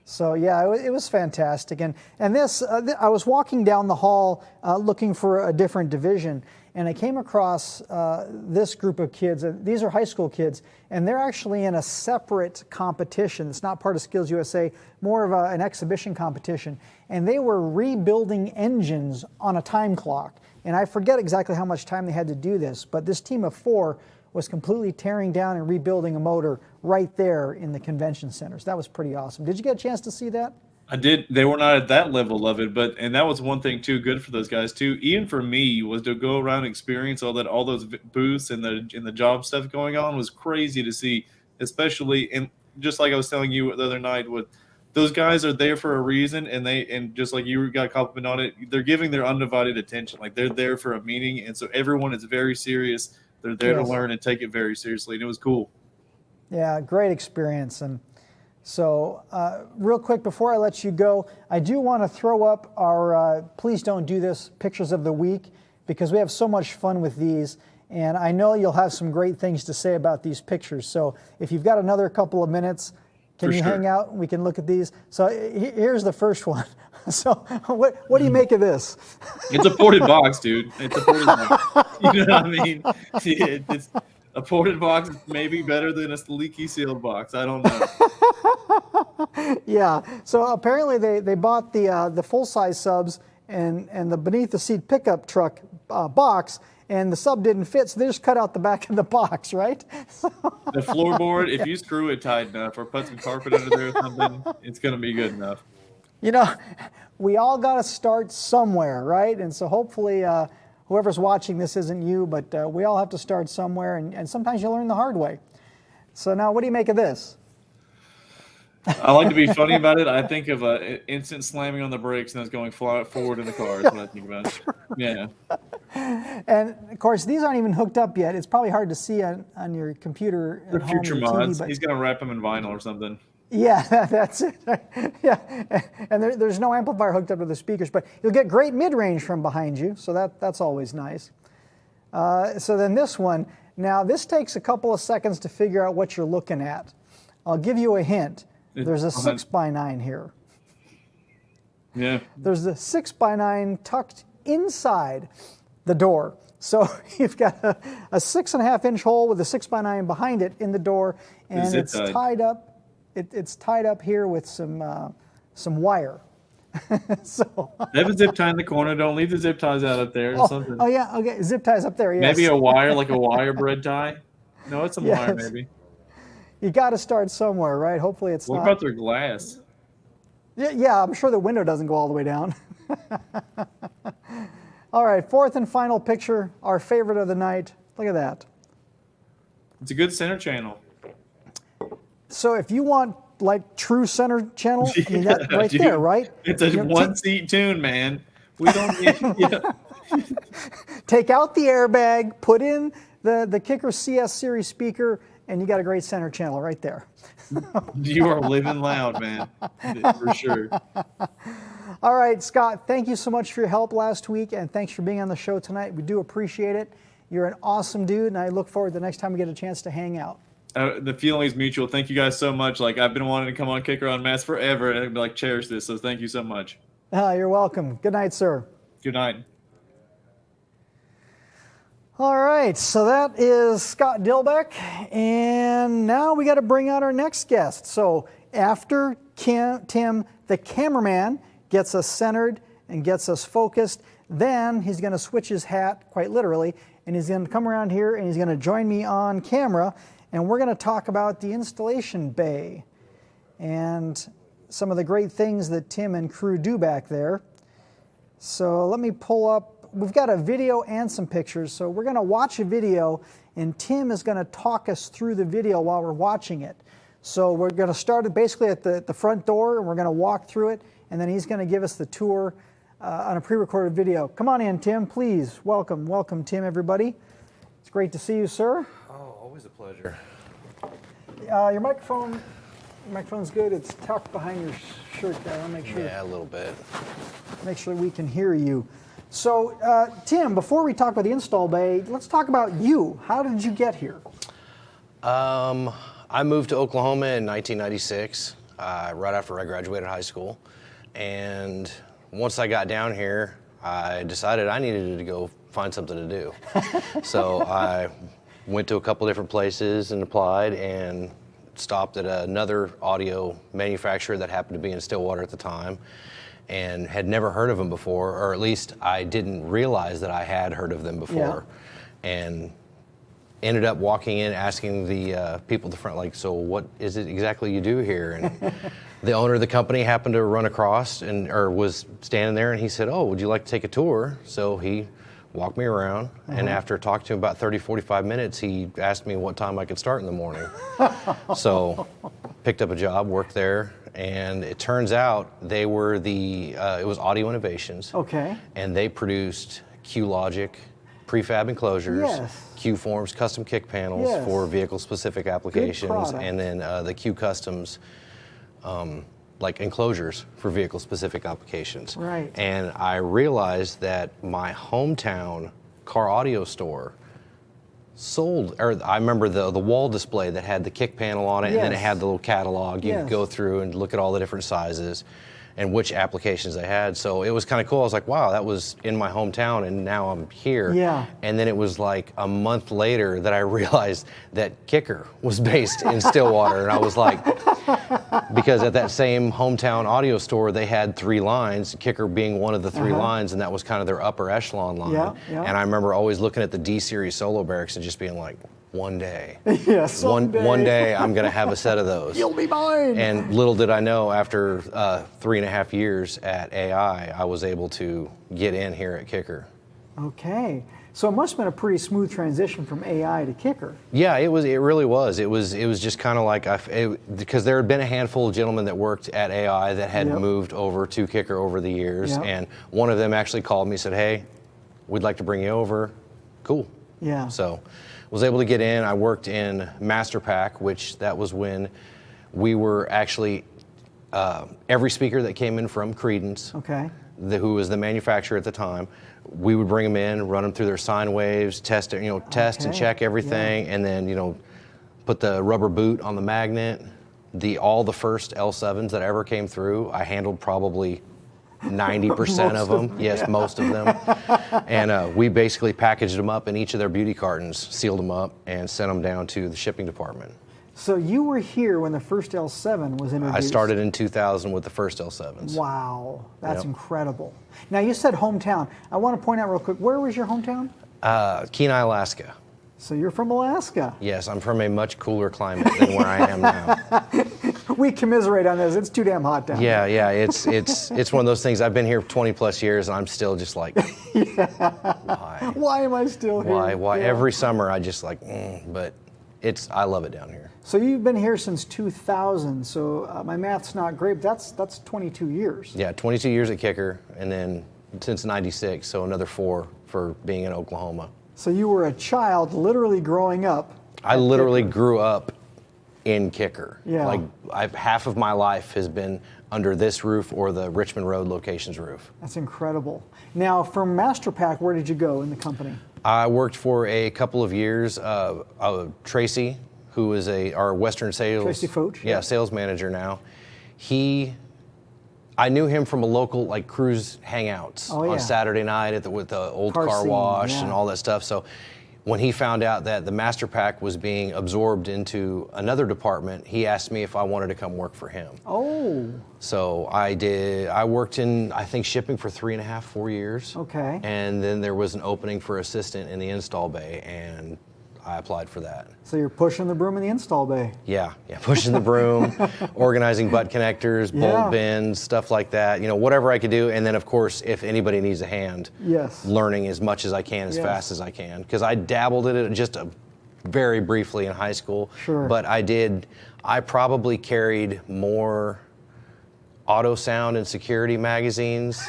So yeah, it was fantastic. And this, I was walking down the hall looking for a different division, and I came across this group of kids. These are high school kids, and they're actually in a separate competition. It's not part of Skills USA, more of an exhibition competition. And they were rebuilding engines on a time clock. And I forget exactly how much time they had to do this, but this team of 4 was completely tearing down and rebuilding a motor right there in the convention centers. That was pretty awesome. Did you get a chance to see that? I did. They were not at that level of it, and that was one thing too. Good for those guys too. Even for me, was to go around and experience all those booths and the job stuff going on was crazy to see. Especially, and just like I was telling you the other night, with those guys are there for a reason, and just like you got a compliment on it, they're giving their undivided attention. Like they're there for a meeting, and so everyone is very serious. They're there to learn and take it very seriously, and it was cool. Yeah, great experience. And so real quick, before I let you go, I do want to throw up our Please Don't Do This pictures of the week, because we have so much fun with these. And I know you'll have some great things to say about these pictures. So if you've got another couple of minutes, can you hang out? We can look at these. So here's the first one. So what do you make of this? It's a ported box, dude. It's a ported box. You know what I mean? It's a ported box may be better than a leaky sealed box. I don't know. Yeah. So apparently they bought the full-size subs and the beneath the seat pickup truck box, and the sub didn't fit, so they just cut out the back of the box, right? The floorboard, if you screw it tight enough or put some carpet under there or something, it's going to be good enough. You know, we all got to start somewhere, right? And so hopefully whoever's watching this isn't you, but we all have to start somewhere, and sometimes you learn the hard way. So now, what do you make of this? I like to be funny about it. I think of an instant slamming on the brakes and it's going forward in the car is what I think about. Yeah. And of course, these aren't even hooked up yet. It's probably hard to see on your computer at home. Future or mods. TV, He's going to wrap them in vinyl or something. Yeah, that's it. Yeah, and there's no amplifier hooked up to the speakers, but you'll get great mid-range from behind you, so that's always nice. So then this one, now this takes a couple of seconds to figure out what you're looking at. I'll give you a hint. There's a 6x9 here. Yeah. There's a 6x9 tucked inside the door. So you've got a 6.5-inch hole with a 6x9 behind it in the door, and it's tied up. It's tied up here with some wire. So they have a zip tie in the corner. Don't leave the zip ties out up there. Or something. Oh yeah, okay. Zip ties up there. Yes. Maybe a wire, like a wire bread tie. No, it's some wire maybe. You got to start somewhere, right? Hopefully it's What about their glass? Yeah, I'm sure the window doesn't go all the way down. All right, fourth and final picture, our favorite of the night. Look at that. It's a good center channel. So if you want like true center channel, I mean that right dude, there, right? It's a one-seat tune, man. We don't need. Take out the airbag, put in the Kicker CS series speaker, and you got a great center channel right there. You are living loud, man, for sure. All right, Scott, thank you so much for your help last week, and thanks for being on the show tonight. We do appreciate it. You're an awesome dude, and I look forward to the next time we get a chance to hang out. The feeling is mutual. Thank you guys so much. Like, I've been wanting to come on Kicker Unmasked forever, and I'd be like, cherish this. So thank you so much. You're welcome. Good night, sir. Good night. All right, so that is Scott Dilbeck, and now we got to bring out our next guest. So after Tim, the cameraman, gets us centered and gets us focused, then he's going to switch his hat, quite literally, and he's going to come around here and he's going to join me on camera, and we're going to talk about the installation bay and some of the great things that Tim and crew do back there. So let me pull up, we've got a video and some pictures, so we're going to watch a video and Tim is going to talk us through the video while we're watching it. So we're going to start it basically at the front door and we're going to walk through it, and then he's going to give us the tour on a pre-recorded video. Come on in, Tim, please. Welcome, Tim, everybody. It's great to see you, sir. Oh, always a pleasure. Your microphone's good. It's tucked behind your shirt there. I'll make sure. Yeah, a little bit. Make sure we can hear you. So, Tim, before we talk about the install bay, let's talk about you. How did you get here? I moved to Oklahoma in 1996, right after I graduated high school. And once I got down here, I decided I needed to go find something to do. So I went to a couple different places and applied and stopped at another audio manufacturer that happened to be in Stillwater at the time and had never heard of them before, or at least I didn't realize that I had heard of them before. Yeah. And ended up walking in, asking the people at the front, like, so what is it exactly you do here? And the owner of the company happened to run across or was standing there, and he said, oh, would you like to take a tour? So he walked me around, and after talking to him about 30, 45 minutes, he asked me what time I could start in the morning. So picked up a job, worked there, and it turns out they were it was Audio Innovations. Okay. And they produced Q-Logic, prefab enclosures, yes. Q-forms, custom kick panels yes. for vehicle-specific applications, and then the Q-customs, like enclosures for vehicle-specific applications. Right. And I realized that my hometown car audio store I remember the wall display that had the kick panel on it, yes. and then it had the little catalog. You yes. could go through and look at all the different sizes and which applications they had. So it was kind of cool. I was like, wow, that was in my hometown, and now I'm here. Yeah. And then it was like a month later that I realized that Kicker was based in Stillwater. And I was like, because at that same hometown audio store, they had 3 lines, Kicker being one of the 3 lines, and that was kind of their upper echelon line. Yeah, yeah. And I remember always looking at the D-Series solo barracks and just being like, one day, yes, one day I'm going to have a set of those. You'll be mine. And little did I know, after 3.5 years at AI, I was able to get in here at Kicker. Okay, so it must have been a pretty smooth transition from AI to Kicker. Yeah, it was. It really was. It was just kind of like because there had been a handful of gentlemen that worked at AI that had yep. moved over to Kicker over the years, yep. and one of them actually called me and said, "Hey, we'd like to bring you over." Cool. Yeah. So was able to get in. I worked in Master Pack, which that was when we were actually every speaker that came in from Credence, okay. who was the manufacturer at the time, we would bring them in, run them through their sine waves, test it, test and check everything, and then put the rubber boot on the magnet. All the first L7s that ever came through, I handled probably 90% of them. Yes, yeah. Most of them. And we basically packaged them up in each of their beauty cartons, sealed them up, and sent them down to the shipping department. So you were here when the first L7 was introduced? I started in 2000 with the first L7s. Wow, that's incredible. Now you said hometown. I want to point out real quick, where was your hometown? Kenai, Alaska. So you're from Alaska? Yes, I'm from a much cooler climate than where I am now. We commiserate on this. It's too damn hot down here. Yeah, it's one of those things. I've been here 20 plus years, and I'm still just like, why? Why am I still here? Why? Yeah. Every summer I just like, but I love it down here. So you've been here since 2000. So my math's not great, but that's 22 years. Yeah, 22 years at Kicker, and then since '96, so another 4 for being in Oklahoma. So you were a child, literally growing up. I literally grew up in Kicker. Yeah. Like half of my life has been under this roof or the Richmond Road location's roof. That's incredible. Now, from Master Pack, where did you go in the company? I worked for a couple of years. Tracy, who is our Western sales. Tracy Foch? Yeah, sales manager now. I knew him from a local cruise hangouts on Saturday night with the old car wash and all that stuff. So when he found out that the Master Pack was being absorbed into another department, he asked me if I wanted to come work for him. Oh. So I did. I worked in, I think, shipping for 3.5, 4 years. Okay. And then there was an opening for assistant in the install bay, and I applied for that. So you're pushing the broom in the install bay. Yeah, pushing the broom, organizing butt connectors, bolt bins, stuff like that. Whatever I could do. And then, of course, if anybody needs a hand, learning as much as I can, as fast as I can. Because I dabbled in it just very briefly in high school. Sure. But I probably carried more auto sound and security magazines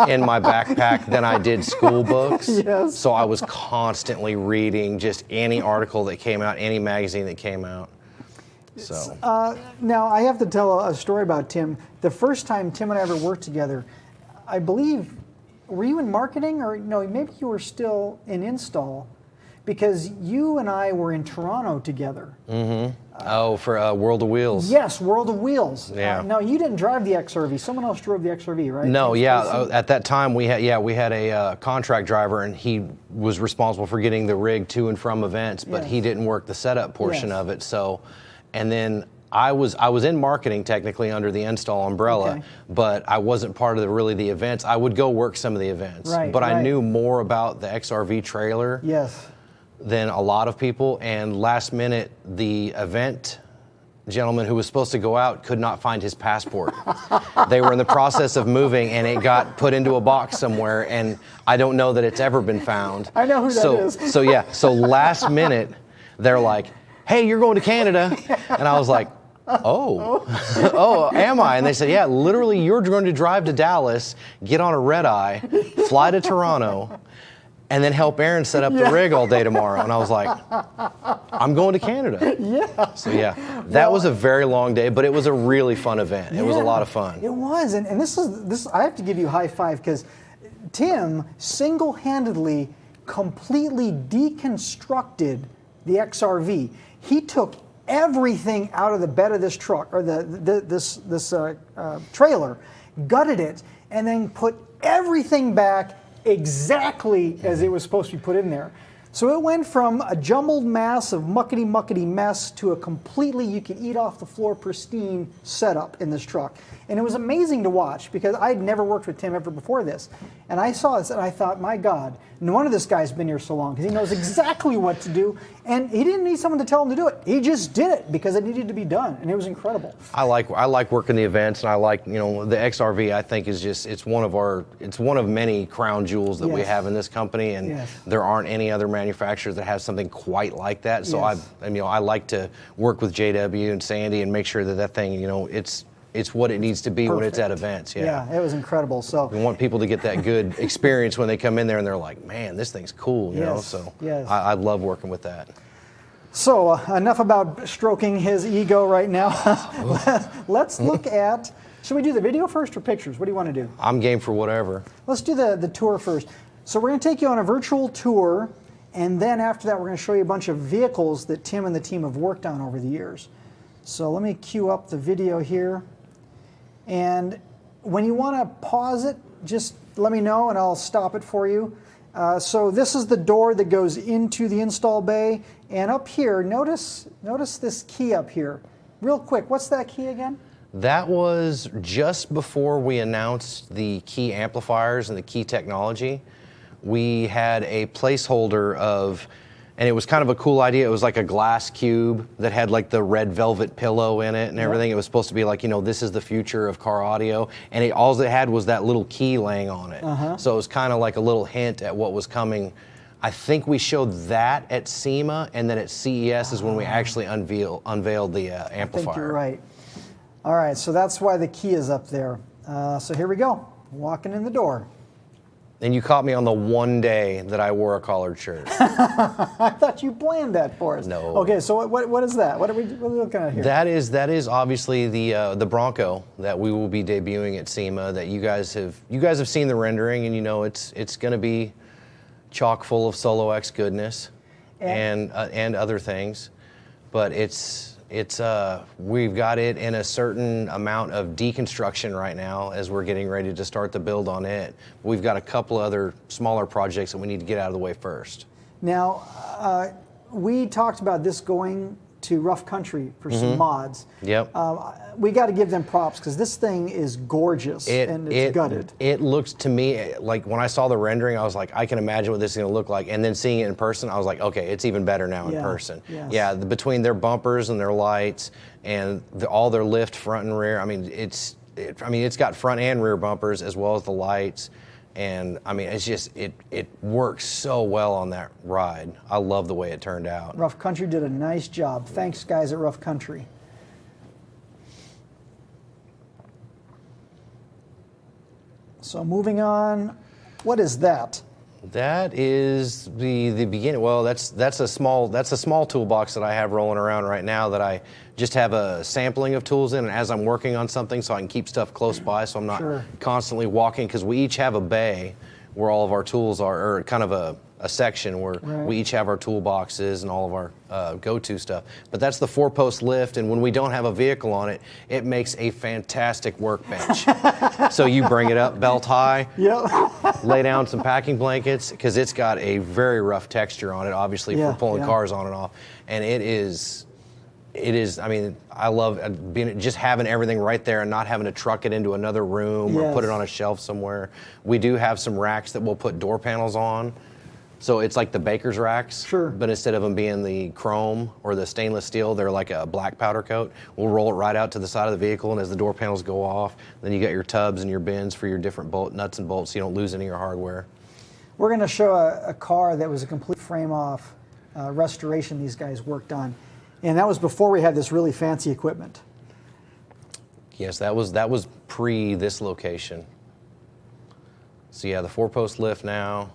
in my backpack than I did school books. Yes. So I was constantly reading just any article that came out, any magazine that came out. So now I have to tell a story about Tim. The first time Tim and I ever worked together, I believe, were you in marketing or no, maybe you were still in install, because you and I were in Toronto together. For World of Wheels. Yes, World of Wheels. Yeah. No, you didn't drive the XRV. Someone else drove the XRV, right? No, James yeah. Stacy? At that time, we had a contract driver, and he was responsible for getting the rig to and from events, but Yes. he didn't work the setup portion Yes. of it. So, and then I was in marketing technically under the install umbrella, Okay. but I wasn't part of the events. I would go work some of the events, Right, but I right. knew more about the XRV trailer Yes. than a lot of people. And last minute, the event gentleman who was supposed to go out could not find his passport. They were in the process of moving, and it got put into a box somewhere, and I don't know that it's ever been found. I know who that is. So last minute, they're like, "Hey, you're going to Canada," and I was like, oh, am I? And they said, yeah, literally, you're going to drive to Dallas, get on a red eye, fly to Toronto, and then help Aaron set up the rig all day tomorrow. And I was like, I'm going to Canada. Yeah. So that was a very long day, but it was a really fun event. It was a lot of fun. It was, and this I have to give you a high five because Tim single-handedly, completely deconstructed the XRV. He took everything out of the bed of this truck or this trailer, gutted it, and then put everything back exactly as it was supposed to be put in there. So it went from a jumbled mass of muckety mess to a completely you could eat off the floor pristine setup in this truck. And it was amazing to watch because I'd never worked with Tim ever before this. And I saw this and I thought, my God, no wonder this guy's been here so long because he knows exactly what to do. And he didn't need someone to tell him to do it. He just did it because it needed to be done. And it was incredible. I like working the events, and I like, the XRV. I think is just it's one of many crown jewels that we Yes. have in this company, and Yes. there aren't any other manufacturers that have something quite like that. So Yes. I like to work with JW and Sandy and make sure that thing, it's what it needs to be when it's at Perfect. events. Yeah, it was incredible. So We want people to get that good experience when they come in there and they're like, man, this thing's cool, Yes, So yes. I love working with that. So enough about stroking his ego right now. Let's look at, should we do the video first or pictures? What do you want to do? I'm game for whatever. Let's do the tour first. So we're going to take you on a virtual tour, and then after that we're going to show you a bunch of vehicles that Tim and the team have worked on over the years. So let me cue up the video here. And when you want to pause it, just let me know and I'll stop it for you. So this is the door that goes into the install bay. And up here, notice this key up here. Real quick, what's that key again? That was just before we announced the key amplifiers and the key technology. We had a placeholder of, and it was kind of a cool idea. It was like a glass cube that had like the red velvet pillow in it and everything. It was supposed to be like, this is the future of car audio. And all it had was that little key laying on it. So it was kind of like a little hint at what was coming. I think we showed that at SEMA, and then at CES is when we actually unveiled the amplifier. I think you're right. All right, so that's why the key is up there. So here we go, walking in the door. And you caught me on the one day that I wore a collared shirt. I thought you planned that for us. No. Okay, so what is that? What are we looking at here? That is obviously the Bronco that we will be debuting at SEMA. That you guys have seen the rendering, and it's going to be chock full of Solo X goodness and other things, but we've got it in a certain amount of deconstruction right now as we're getting ready to start the build on it. We've got a couple other smaller projects that we need to get out of the way first. Now, we talked about this going to Rough Country for some mods. Yep. We got to give them props because this thing is gorgeous and it's gutted. It looks to me like when I saw the rendering, I was like, I can imagine what this is going to look like. And then seeing it in person, I was like, okay, it's even better now in person. Yes. Yeah, between their bumpers and their lights and all their lift front and rear. I mean, it's got front and rear bumpers as well as the lights. And I mean, it's just, it works so well on that ride. I love the way it turned out. Rough Country did a nice job. Thanks, guys at Rough Country. So moving on, what is that? That is the beginning. Well, that's a small toolbox that I have rolling around right now that I just have a sampling of tools in, and as I'm working on something, so I can keep stuff close by, so I'm not constantly walking. Because we each have a bay where all of our tools are, or kind of a section where we each have our toolboxes and all of our go-to stuff. But that's the 4-post lift, and when we don't have a vehicle on it, it makes a fantastic workbench. So you bring it up belt high, lay down some packing blankets, because it's got a very rough texture on it, obviously, for pulling cars on and off. And it is, I mean, I love just having everything right there and not having to truck it into another room or put it on a shelf somewhere. We do have some racks that we'll put door panels on. So it's like the baker's racks, but instead of them being the chrome or the stainless steel, they're like a black powder coat. We'll roll it right out to the side of the vehicle, and as the door panels go off, then you got your tubs and your bins for your different nuts and bolts so you don't lose any of your hardware. We're going to show a car that was a complete frame-off restoration these guys worked on, and that was before we had this really fancy equipment. Yes, that was pre this location. So yeah, the 4-post lift now.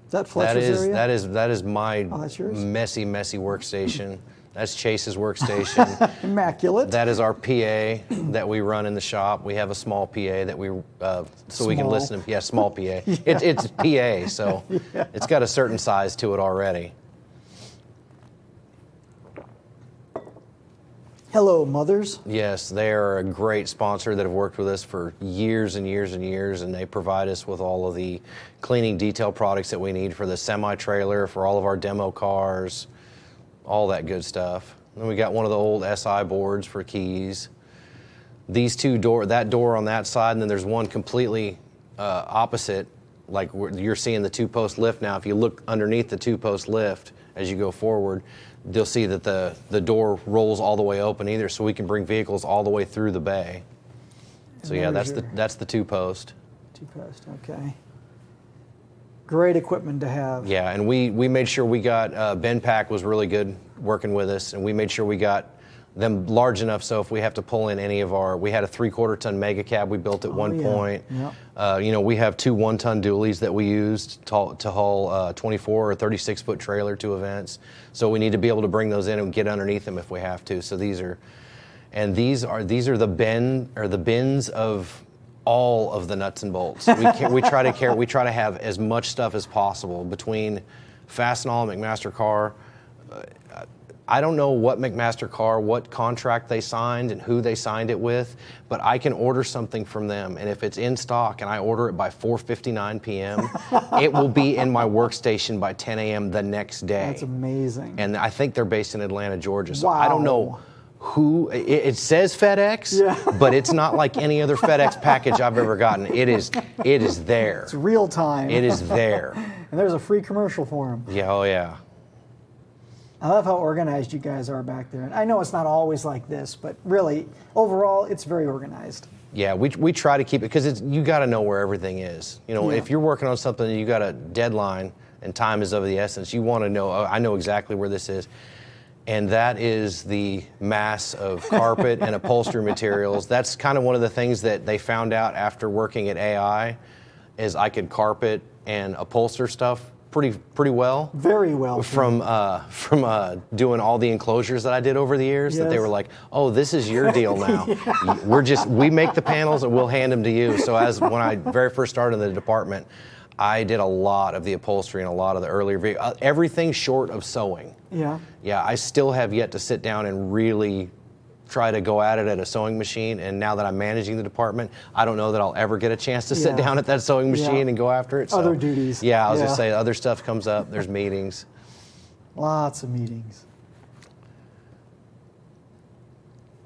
Is that Fletcher's area? That is my messy workstation. That's Chase's workstation. Immaculate. That is our PA that we run in the shop. We have a small PA that we we can listen to. Yeah, small PA. It's PA, so it's got a certain size to it already. Hello, mothers. Yes, they are a great sponsor that have worked with us for years and years and years, and they provide us with all of the cleaning detail products that we need for the semi-trailer, for all of our demo cars, all that good stuff. Then we got one of the old SI boards for keys. These two that door on that side, and then there's one completely opposite, like you're seeing the 2-post lift now. If you look underneath the 2-post lift as you go forward, you'll see that the door rolls all the way open either, so we can bring vehicles all the way through the bay. So yeah, that's the 2-post. 2-post, okay. Great equipment to have. Yeah, and we made sure we got, Ben Pack was really good working with us, and we made sure we got them large enough so if we have to pull in any of we had a 3/4-ton mega cab we built at one point. Yep. We have 2 1-ton dualies that we used to haul 24 or 36-foot trailer to events. So we need to be able to bring those in and get underneath them if we have to. So these are the bins of all of the nuts and bolts. We try to have as much stuff as possible between Fastenal and McMaster Car. I don't know what McMaster Car, what contract they signed and who they signed it with, but I can order something from them, and if it's in stock and I order it by 4:59 p.m., it will be in my workstation by 10 a.m. the next day. That's amazing. And I think they're based in Atlanta, Georgia, so I don't know who, it says FedEx, but it's not like any other FedEx package I've ever gotten. It is there. It's real time. It is there. And there's a free commercial for them. Yeah, oh yeah. I love how organized you guys are back there. And I know it's not always like this, but really, overall, it's very organized. Yeah, we try to keep it, because you got to know where everything is. If you're working on something and you got a deadline and time is of the essence, you want to know, I know exactly where this is. And that is the mass of carpet and upholstery materials. That's kind of one of the things that they found out after working at AI, is I could carpet and upholster stuff pretty well. Very well. From doing all the enclosures that I did over the years, that they were like, oh, this is your deal now. We make the panels and we'll hand them to you. So when I very first started in the department, I did a lot of the upholstery and a lot of the earlier everything short of sewing. Yeah. Yeah, I still have yet to sit down and really try to go at it at a sewing machine, and now that I'm managing the department, I don't know that I'll ever get a chance to sit down at that sewing machine and go after it. So, other duties. Yeah, I was just saying, other stuff comes up, there's meetings. Lots of meetings.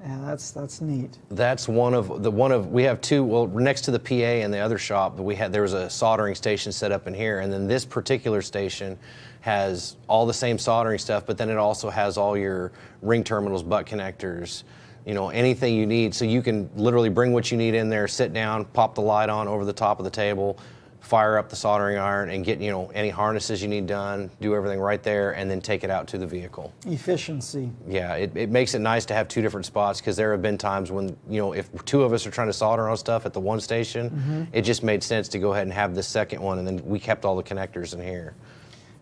Yeah, that's neat. That's we have two, well, next to the PA in the other shop, there was a soldering station set up in here, and then this particular station has all the same soldering stuff, but then it also has all your ring terminals, butt connectors, anything you need. So you can literally bring what you need in there, sit down, pop the light on over the top of the table, fire up the soldering iron, and get any harnesses you need done, do everything right there, and then take it out to the vehicle. Efficiency. Yeah, it makes it nice to have 2 different spots, because there have been times when, if 2 of us are trying to solder on stuff at the one station, it just made sense to go ahead and have the second one, and then we kept all the connectors in here.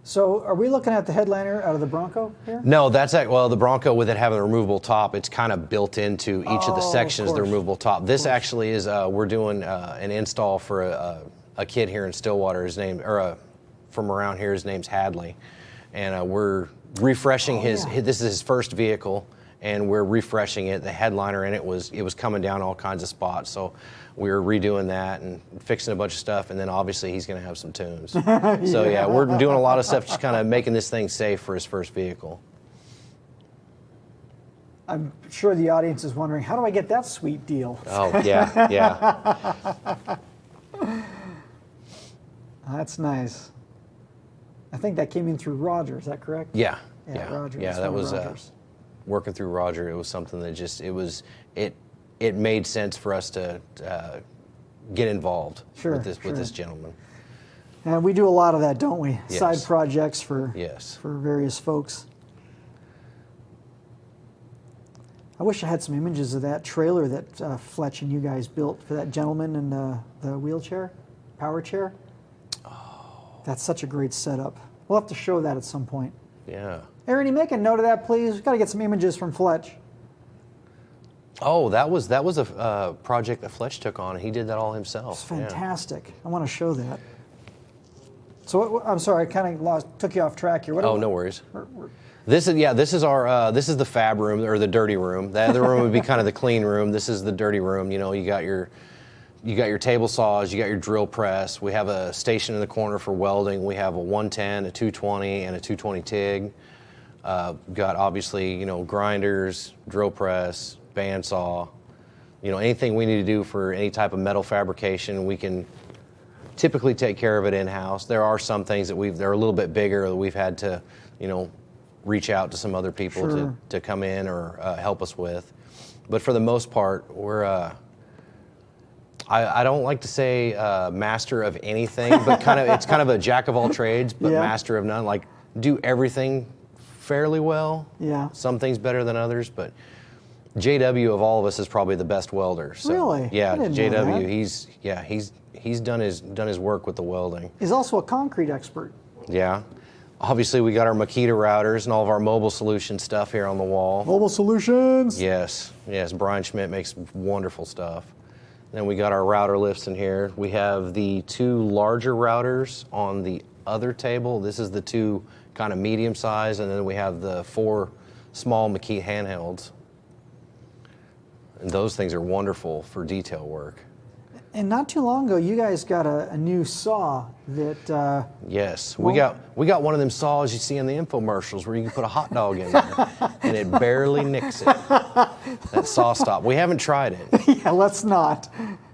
So are we looking at the headliner out of the Bronco here? No, the Bronco, with it having a removable top, it's kind of built into each of the sections, the removable top. This actually is, we're doing an install for a a kid here in Stillwater, from around here, his name's Hadley, and we're refreshing this is his first vehicle, and we're refreshing it. The headliner in it was coming down all kinds of spots, so we were redoing that and fixing a bunch of stuff, and then obviously he's going to have some tunes. So yeah, we're doing a lot of stuff, just kind of making this thing safe for his first vehicle. I'm sure the audience is wondering, how do I get that sweet deal? Oh yeah. That's nice. I think that came in through Roger, is that correct? Yeah. Roger. Yeah, that was working through Roger. It was something that it made sense for us to get involved with this gentleman. And we do a lot of that, don't we? Yes. Side projects for various folks. I wish I had some images of that trailer that Fletch and you guys built for that gentleman in the wheelchair, power chair. Oh. That's such a great setup. We'll have to show that at some point. Yeah. Aaron, you make a note of that, please. We've got to get some images from Fletch. Oh, that was a project that Fletch took on. He did that all himself. It's fantastic. Yeah. I want to show that. So I'm sorry, I kind of took you off track here. No worries. This is our this is the fab room, or the dirty room. The other room would be kind of the clean room. This is the dirty room. You know, you got your table saws, you got your drill press. We have a station in the corner for welding. We have a 110, a 220, and a 220 TIG. Got obviously, you know, grinders, drill press, bandsaw. You know, anything we need to do for any type of metal fabrication, we can typically take care of it in-house. There are some things that they're a little bit bigger that we've had to, you know, reach out to some other people to come in or help us with. But for the most part, we're I don't like to say master of anything, but it's kind of a jack of all trades, but master of none. Like, do everything fairly well. Yeah. Some things better than others, but JW of all of us is probably the best welder. So, really? Yeah, JW. He's done his work with the welding. He's also a concrete expert. Yeah. Obviously, we got our Makita routers and all of our mobile solution stuff here on the wall. Mobile solutions. Yes. Brian Schmidt makes wonderful stuff. Then we got our router lifts in here. We have the two larger routers on the other table. This is the two kind of medium size, and then we have the 4 small Makita handhelds. And those things are wonderful for detail work. And not too long ago, you guys got a new saw that. Yes, we got one of them saws you see in the infomercials where you can put a hot dog in there, and it barely nicks it. That saw stop. We haven't tried it. Yeah, let's not.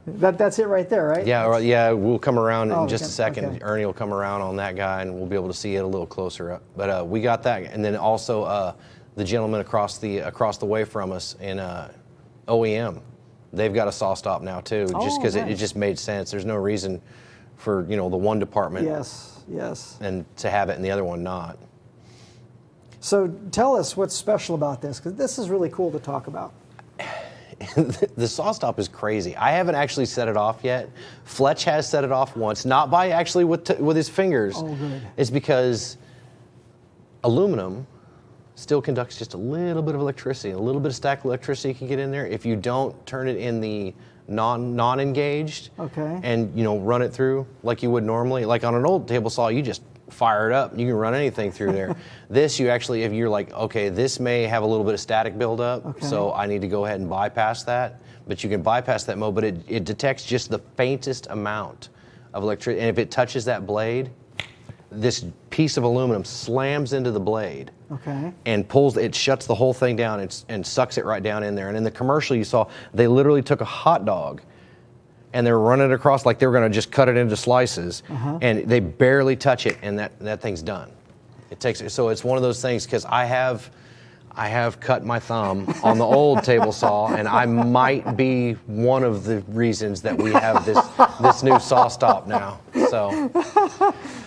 That's it right there, right? Yeah. We'll come around in just a second. Okay. Ernie will come around on that guy, and we'll be able to see it a little closer up. But we got that, and then also the gentleman across the way from us in OEM. They've got a saw stop now too, just because it just made sense. There's no reason for the one department, yes, and to have it and the other one not. So tell us what's special about this, because this is really cool to talk about. The saw stop is crazy. I haven't actually set it off yet. Fletch has set it off once, not by actually with his fingers. Oh, good. It's because aluminum still conducts just a little bit of electricity. A little bit of static electricity can get in there if you don't turn it in the non-engaged. Okay. And run it through like you would normally. Like on an old table saw, you just fire it up. You can run anything through there. This, you actually, if you're like, okay, this may have a little bit of static buildup, so I need to go ahead and bypass that. But you can bypass that mode, but it detects just the faintest amount of electricity. And if it touches that blade, this piece of aluminum slams into the blade and it shuts the whole thing down and sucks it right down in there. And in the commercial you saw, they literally took a hot dog and they were running it across like they were going to just cut it into slices, and they barely touch it, and that thing's done. So it's one of those things, because I have cut my thumb on the old table saw, and I might be one of the reasons that we have this new saw stop now.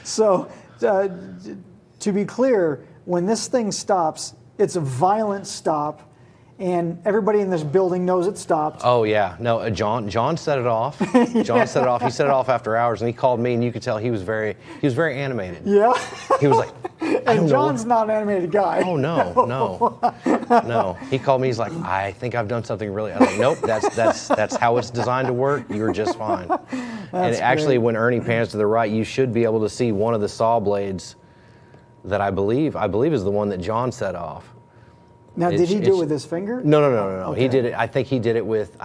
So, to be clear, when this thing stops, it's a violent stop, and everybody in this building knows it stopped. Oh yeah, no, John set it off. John set it off. He set it off after hours, and he called me, and you could tell he was very animated. Yeah. He was like, And John's not an animated guy. Oh no. He called me. He's like, I think I've done something really. I'm like, nope. That's how it's designed to work. You're just fine. And actually, when Ernie pans to the right, you should be able to see one of the saw blades that I believe is the one that John set off. Now, did he do it with his finger? No. Okay. He did it. I think he did it with.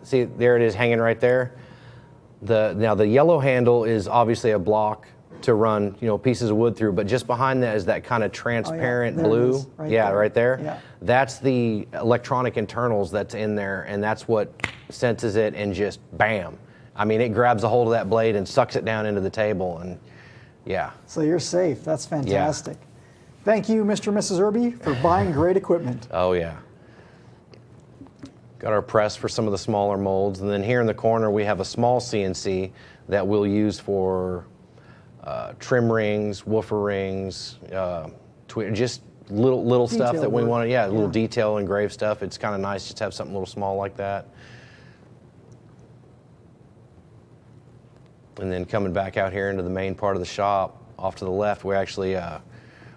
See, there it is, hanging right there. Now the yellow handle is obviously a block to run, pieces of wood through, but just behind that is that kind of transparent blue. Right there. Yeah. That's the electronic internals that's in there, and that's what senses it and just bam. I mean, it grabs a hold of that blade and sucks it down into the table, and yeah. So you're safe. That's fantastic. Yeah. Thank you, Mr. and Mrs. Irby, for buying great equipment. Oh yeah. Got our press for some of the smaller molds, and then here in the corner we have a small CNC that we'll use for trim rings, woofer rings, just little stuff that we want to, little detail engraved stuff. It's kind of nice just to have something a little small like that. And then coming back out here into the main part of the shop, off to the left, we actually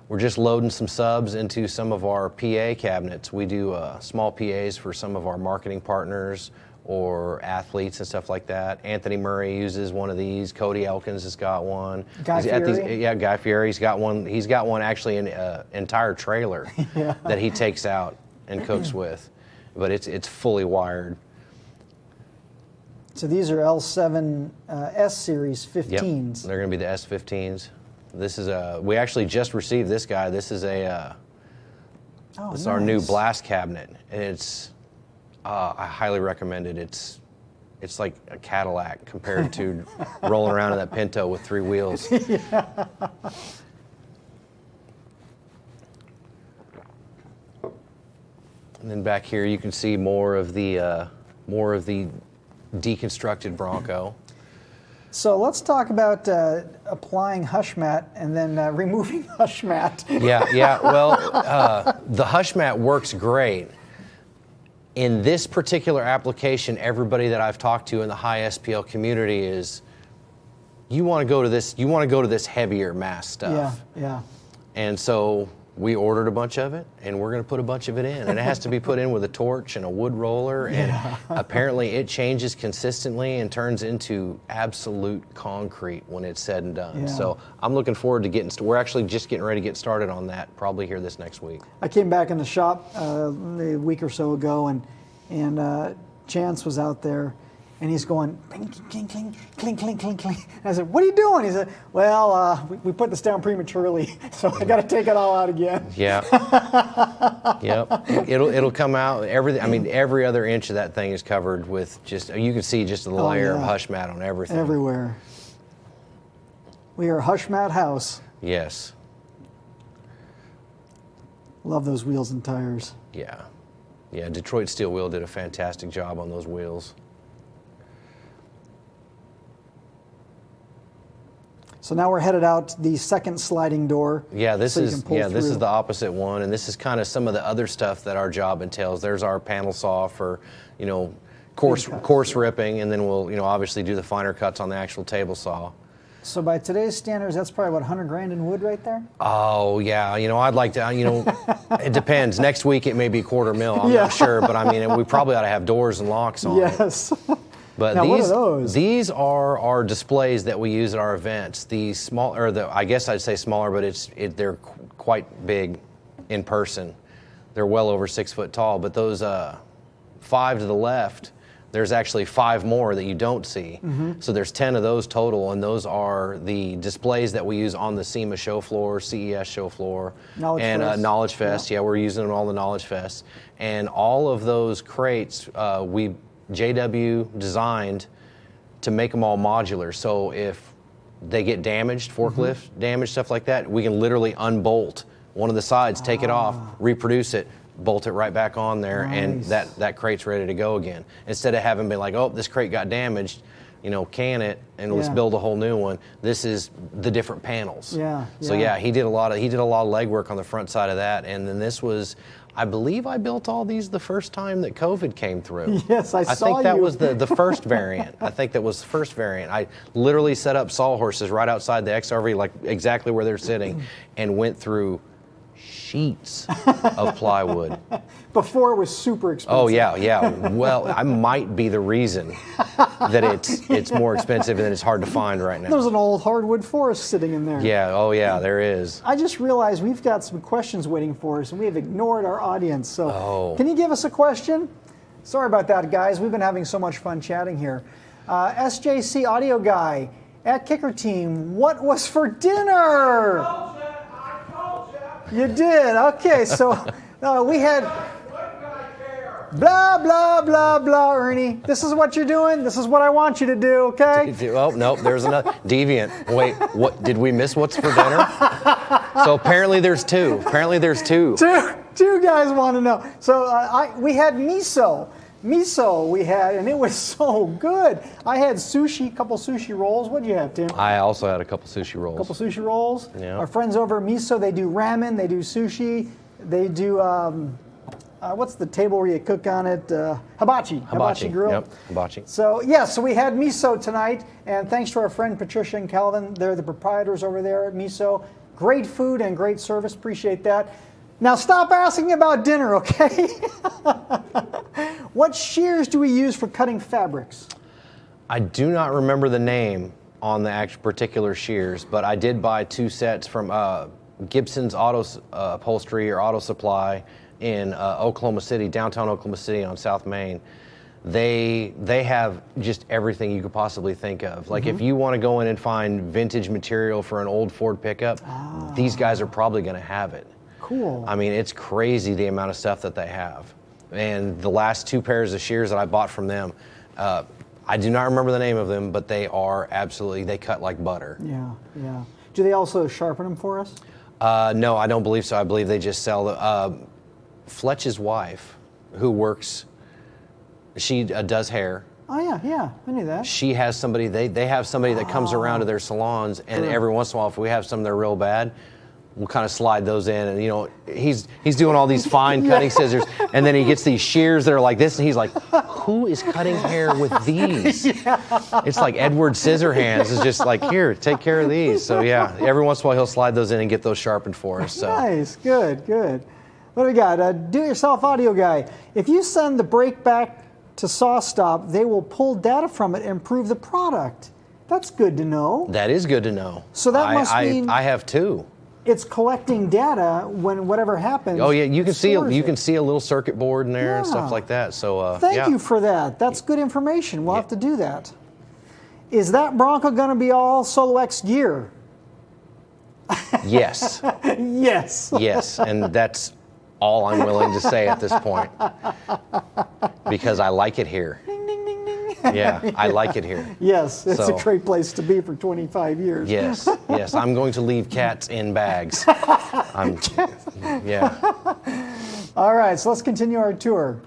we're just loading some subs into some of our PA cabinets. We do small PAs for some of our marketing partners or athletes and stuff like that. Anthony Murray uses one of these. Cody Elkins has got one. Guy Fieri? Guy Fieri's got one. He's got one actually in an entire trailer that he takes out and cooks with. But it's fully wired. So these are L7 S Series 15s. Yep. They're going to be the S15s. This is we actually just received this guy. This is this is our new blast cabinet, and it's I highly recommend it. It's like a Cadillac compared to rolling around in that Pinto with 3 wheels. Yeah. And then back here you can see more of the deconstructed Bronco. So let's talk about applying hush mat and then removing hush mat. Yeah. Well, the hush mat works great. In this particular application, everybody that I've talked to in the high SPL community is, you want to go to this heavier mass stuff. Yeah. And so we ordered a bunch of it, and we're going to put a bunch of it in. And it has to be put in with a torch and a wood roller, and apparently it changes consistently and turns into absolute concrete when it's said and done. Yeah. So I'm looking forward to we're actually just getting ready to get started on that, probably here this next week. I came back in the shop a week or so ago, and Chance was out there, and he's going, cling, cling, cling, cling, cling, cling, cling. And I said, what are you doing? He said, well, we put this down prematurely, so I got to take it all out again. Yeah. Yep. It'll come out. Every other inch of that thing is covered with you can see just a layer of hush mat on everything. Everywhere. We are a hush mat house. Yes. Love those wheels and tires. Yeah. Yeah, Detroit Steel Wheel did a fantastic job on those wheels. So now we're headed out the second sliding door. Yeah, this is the opposite one, and this is kind of some of the other stuff that our job entails. There's our panel saw for, coarse ripping, and then we'll, obviously do the finer cuts on the actual table saw. So by today's standards, that's probably about 100 grand in wood right there? Oh, yeah. I'd like to, it depends. Next week it may be $250,000. I'm not sure, but we probably ought to have doors and locks on it. Yes. But now, what are those? These are our displays that we use at our events. The small, I guess I'd say smaller, but they're quite big in person. They're well over 6 foot tall. But those 5 to the left, there's actually 5 more that you don't see. Mm-hmm. So there's 10 of those total, and those are the displays that we use on the SEMA show floor, CES show floor, Knowledge Fest. Yeah, we're using them on all the Knowledge Fests. And all of those crates, JW designed to make them all modular. So if they get damaged, forklift damage, stuff like that, we can literally unbolt one of the sides, take it off, reproduce it, bolt it right back on there, and that crate's ready to go again. Instead of having been like, oh, this crate got damaged, can it and let's build a whole new one. This is the different panels. Yeah. So he did a lot of legwork on the front side of that, and then this was, I believe I built all these the first time that COVID came through. Yes, I saw think that you. was the first variant. I think that was the first variant. I literally set up sawhorses right outside the XRV, like exactly where they're sitting, and went through sheets of plywood. Before it was super expensive. Oh yeah. Well, I might be the reason that it's more expensive and it's hard to find right now. There's an old hardwood forest sitting in there. Yeah. Oh yeah, there is. I just realized we've got some questions waiting for us, and we have ignored our audience. So, Can you give us a question? Sorry about that, guys. We've been having so much fun chatting here. SJC Audio Guy at Kicker Team, what was for dinner? I told you. You did. Okay, so we had blah blah blah blah. Ernie, this is what you're doing. This is what I want you to do. Okay. Oh nope, there's another deviant. Wait, what did we miss? What's for dinner? So apparently there's two. Two guys want to know. So we had miso. Miso we had, and it was so good. I had sushi, a couple sushi rolls. What did you have, Tim? I also had a couple sushi rolls. A couple sushi rolls. Yeah. Our friends over at Miso, they do ramen, they do sushi, they do what's the table where you cook on it? Hibachi grill. Yep, hibachi. So so we had Miso tonight, and thanks to our friend Patricia and Calvin, they're the proprietors over there at Miso. Great food and great service. Appreciate that. Now stop asking about dinner, okay? What shears do we use for cutting fabrics? I do not remember the name on the actual particular shears, but I did buy 2 sets from Gibson's Upholstery or Auto Supply in Oklahoma City, downtown Oklahoma City on South Main. They have just everything you could possibly think of. Like if you want to go in and find vintage material for an old Ford pickup, these guys are probably going to have it. Cool. I mean, it's crazy the amount of stuff that they have. And the last 2 pairs of shears that I bought from them, I do not remember the name of them, but they are absolutely, they cut like butter. Yeah. Do they also sharpen them for us? No, I don't believe so. I believe they just sell the, Fletch's wife, who works, she does hair. Oh yeah, I knew that. She has somebody, they have somebody that comes around to their salons, and every once in a while, if we have some that are real bad, we'll kind of slide those in, and he's doing all these fine cutting scissors, and then he gets these shears that are like this, and he's like, who is cutting hair with these? It's like Edward Scissorhands is just like, here, take care of these. So yeah, every once in a while he'll slide those in and get those sharpened for us. So. Nice, good. What do we got? Do-it-yourself audio guy. If you send the brake back to SawStop, they will pull data from it and improve the product. That's good to know. That is good to know. So that must mean I have 2. It's collecting data when whatever happens. Oh yeah, you can see a little circuit board in there and Yeah. stuff like that. So Thank you for that. That's good information. We'll have to do that. Is that Bronco going to be all Solo X gear? Yes. Yes. Yes, and that's all I'm willing to say at this point because I like it here. Ding, ding, ding, ding. Yeah, I like it here. Yes, it's So- a great place to be for 25 years. Yes, I'm going to leave cats in bags. Yeah. All right, so let's continue our tour.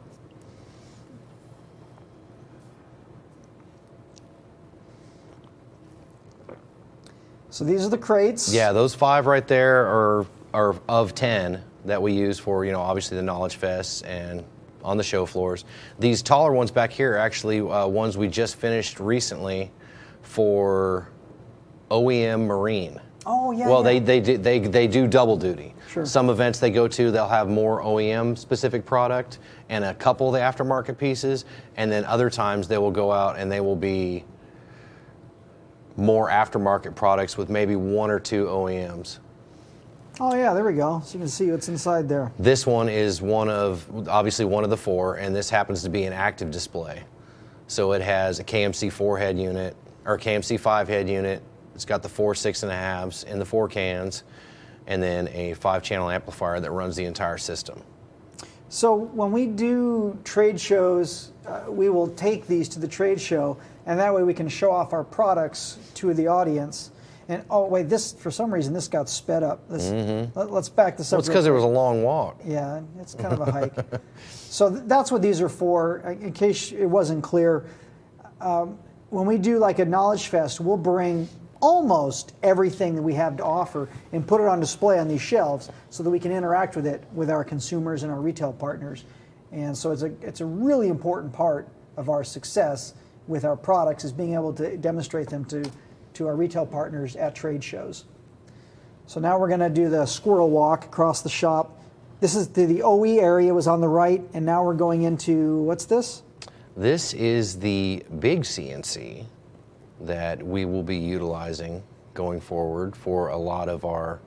So these are the crates. Yeah, those 5 right there are of 10 that we use for, obviously the Knowledge Fests and on the show floors. These taller ones back here are actually ones we just finished recently for OEM Marine. Oh yeah. Well, yeah. they do double duty. Sure. Some events they go to, they'll have more OEM specific product and a couple of the aftermarket pieces, and then other times they will go out and they will be more aftermarket products with maybe 1 or 2 OEMs. Oh yeah, there we go. So you can see what's inside there. This one is obviously one of the 4, and this happens to be an active display. So it has a KMC 4 head unit, or KMC 5 head unit. It's got the 4 6.5s in the 4 cans, and then a 5-channel amplifier that runs the entire system. So when we do trade shows, we will take these to the trade show, and that way we can show off our products to the audience. And oh wait, this for some reason this got sped up. Let's back this up. Well, it's because it was a long walk. Yeah, it's kind of a hike. So that's what these are for. In case it wasn't clear, when we do like a Knowledge Fest, we'll bring almost everything that we have to offer and put it on display on these shelves so that we can interact with it with our consumers and our retail partners. And so it's a really important part of our success with our products is being able to demonstrate them to our retail partners at trade shows. So now we're going to do the squirrel walk across the shop. This is the OE area was on the right, and now we're going into, what's this? This is the big CNC that we will be utilizing going forward for a lot of our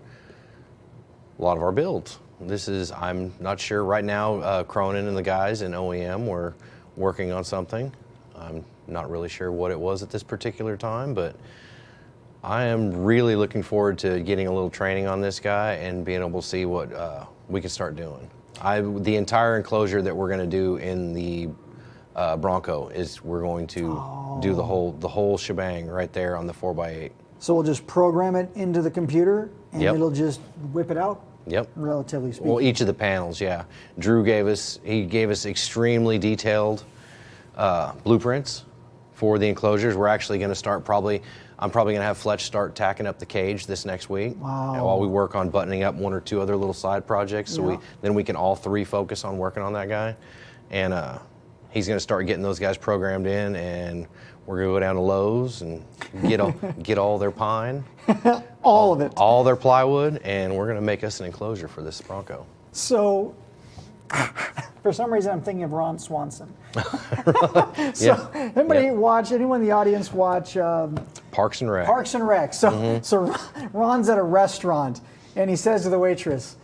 builds. This is, I'm not sure right now, Cronin and the guys in OEM were working on something. I'm not really sure what it was at this particular time, but I am really looking forward to getting a little training on this guy and being able to see what we can start doing. The entire enclosure that we're going to do in the Bronco is we're going to do the whole shebang right there on the 4x8. So we'll just program it into the computer and it'll just whip it out? Yep. Relatively speaking. Well, each of the panels, yeah. Drew gave us extremely detailed blueprints for the enclosures. We're actually going to start I'm probably going to have Fletch start tacking up the cage this next week. Wow. While we work on buttoning up one or two other little side projects, so then we can all three focus on working on that guy. And he's going to start getting those guys programmed in, and we're going to go down to Lowe's and get all their pine. All of it. All their plywood, and we're going to make us an enclosure for this Bronco. So, for some reason, I'm thinking of Ron Swanson. Anyone in the audience watch Parks and Rec? Parks and Rec. So Ron's at a restaurant, and he says to the waitress,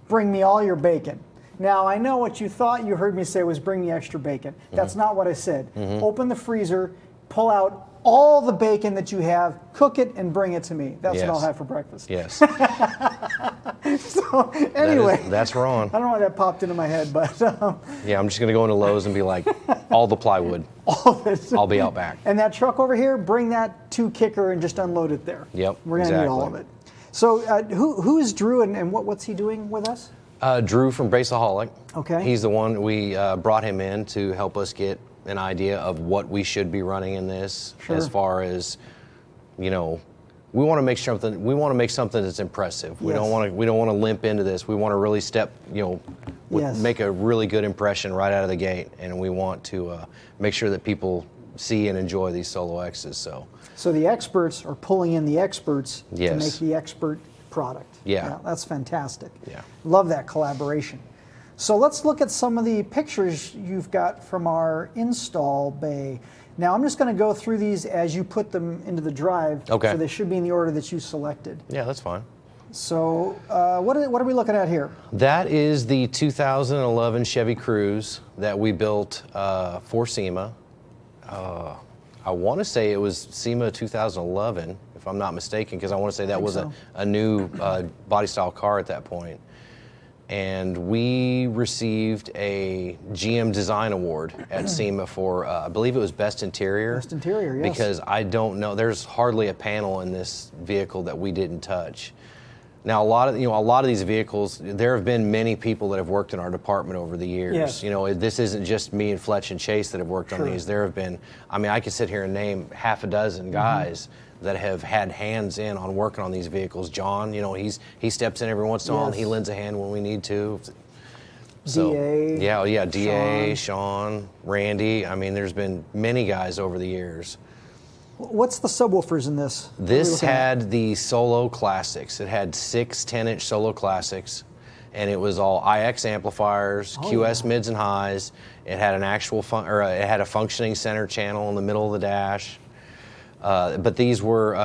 "Bring me all your bacon." Now, I know what you thought you heard me say was bring me extra bacon. That's not what I said. Open the freezer, pull out all the bacon that you have, cook it, and bring it to me. That's what I'll have for breakfast. Yes. So, anyway. That's Ron. I don't know why that popped into my head, but... yeah, I'm just going to go into Lowe's and be like, all the plywood. All of it. I'll be out back. And that truck over here, bring that to Kicker and just unload it there. Yep, We're going to need all of it. So who is Drew and what's he doing with us? Drew from Braceaholic. Okay. He's the one, we brought him in to help us get an idea of what we should be running in this, as far as, we want to make something that's impressive. We don't want to limp into this. We want to really make a really good impression right out of the gate, and we want to make sure that people see and enjoy these Solo X's. So the experts are pulling in the experts to make the expert product. Yeah, that's fantastic. Yeah, love that collaboration. So let's look at some of the pictures you've got from our install bay. Now I'm just going to go through these as you put them into the drive. Okay. So they should be in the order that you selected. Yeah, that's fine. So what are we looking at here? That is the 2011 Chevy Cruze that we built for SEMA. I want to say it was SEMA 2011, if I'm not mistaken, because I want to say that was a new body style car at that point. And we received a GM Design Award at SEMA for, I believe it was Best Interior. Best Interior, yes. Because I don't know, there's hardly a panel in this vehicle that we didn't touch. Now, a lot of these vehicles, there have been many people that have worked in our department over the years. Yes. This isn't just me and Fletch and Chase that have worked on these. There have been, I could sit here and name half a dozen guys that have had hands in on working on these vehicles. John, he steps in every once in a while and he lends a hand when we need to. So, DA. DA, Sean, Randy. There's been many guys over the years. What's the subwoofers in this? This had the Solo Classics. It had 6 10-inch Solo Classics, and it was all IX amplifiers, QS mids and highs. It had an actual it had a functioning center channel in the middle of the dash. But these were,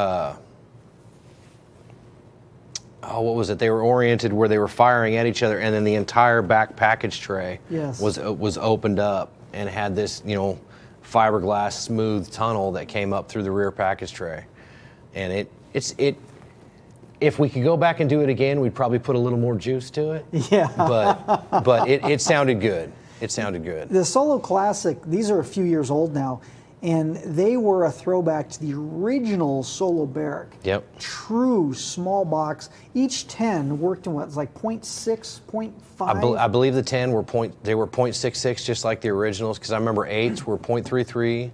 what was it? They were oriented where they were firing at each other, and then the entire back package tray was opened up and had this, fiberglass smooth tunnel that came up through the rear package tray. And if we could go back and do it again, we'd probably put a little more juice to it. Yeah. But it sounded good. It sounded good. The Solo Classic, these are a few years old now, and they were a throwback to the original Solo Barrack. Yep. True small box. Each 10 worked in 0.6, 0.5? I believe the 10 were 0.66, just like the originals, because I remember 8s were 0.33,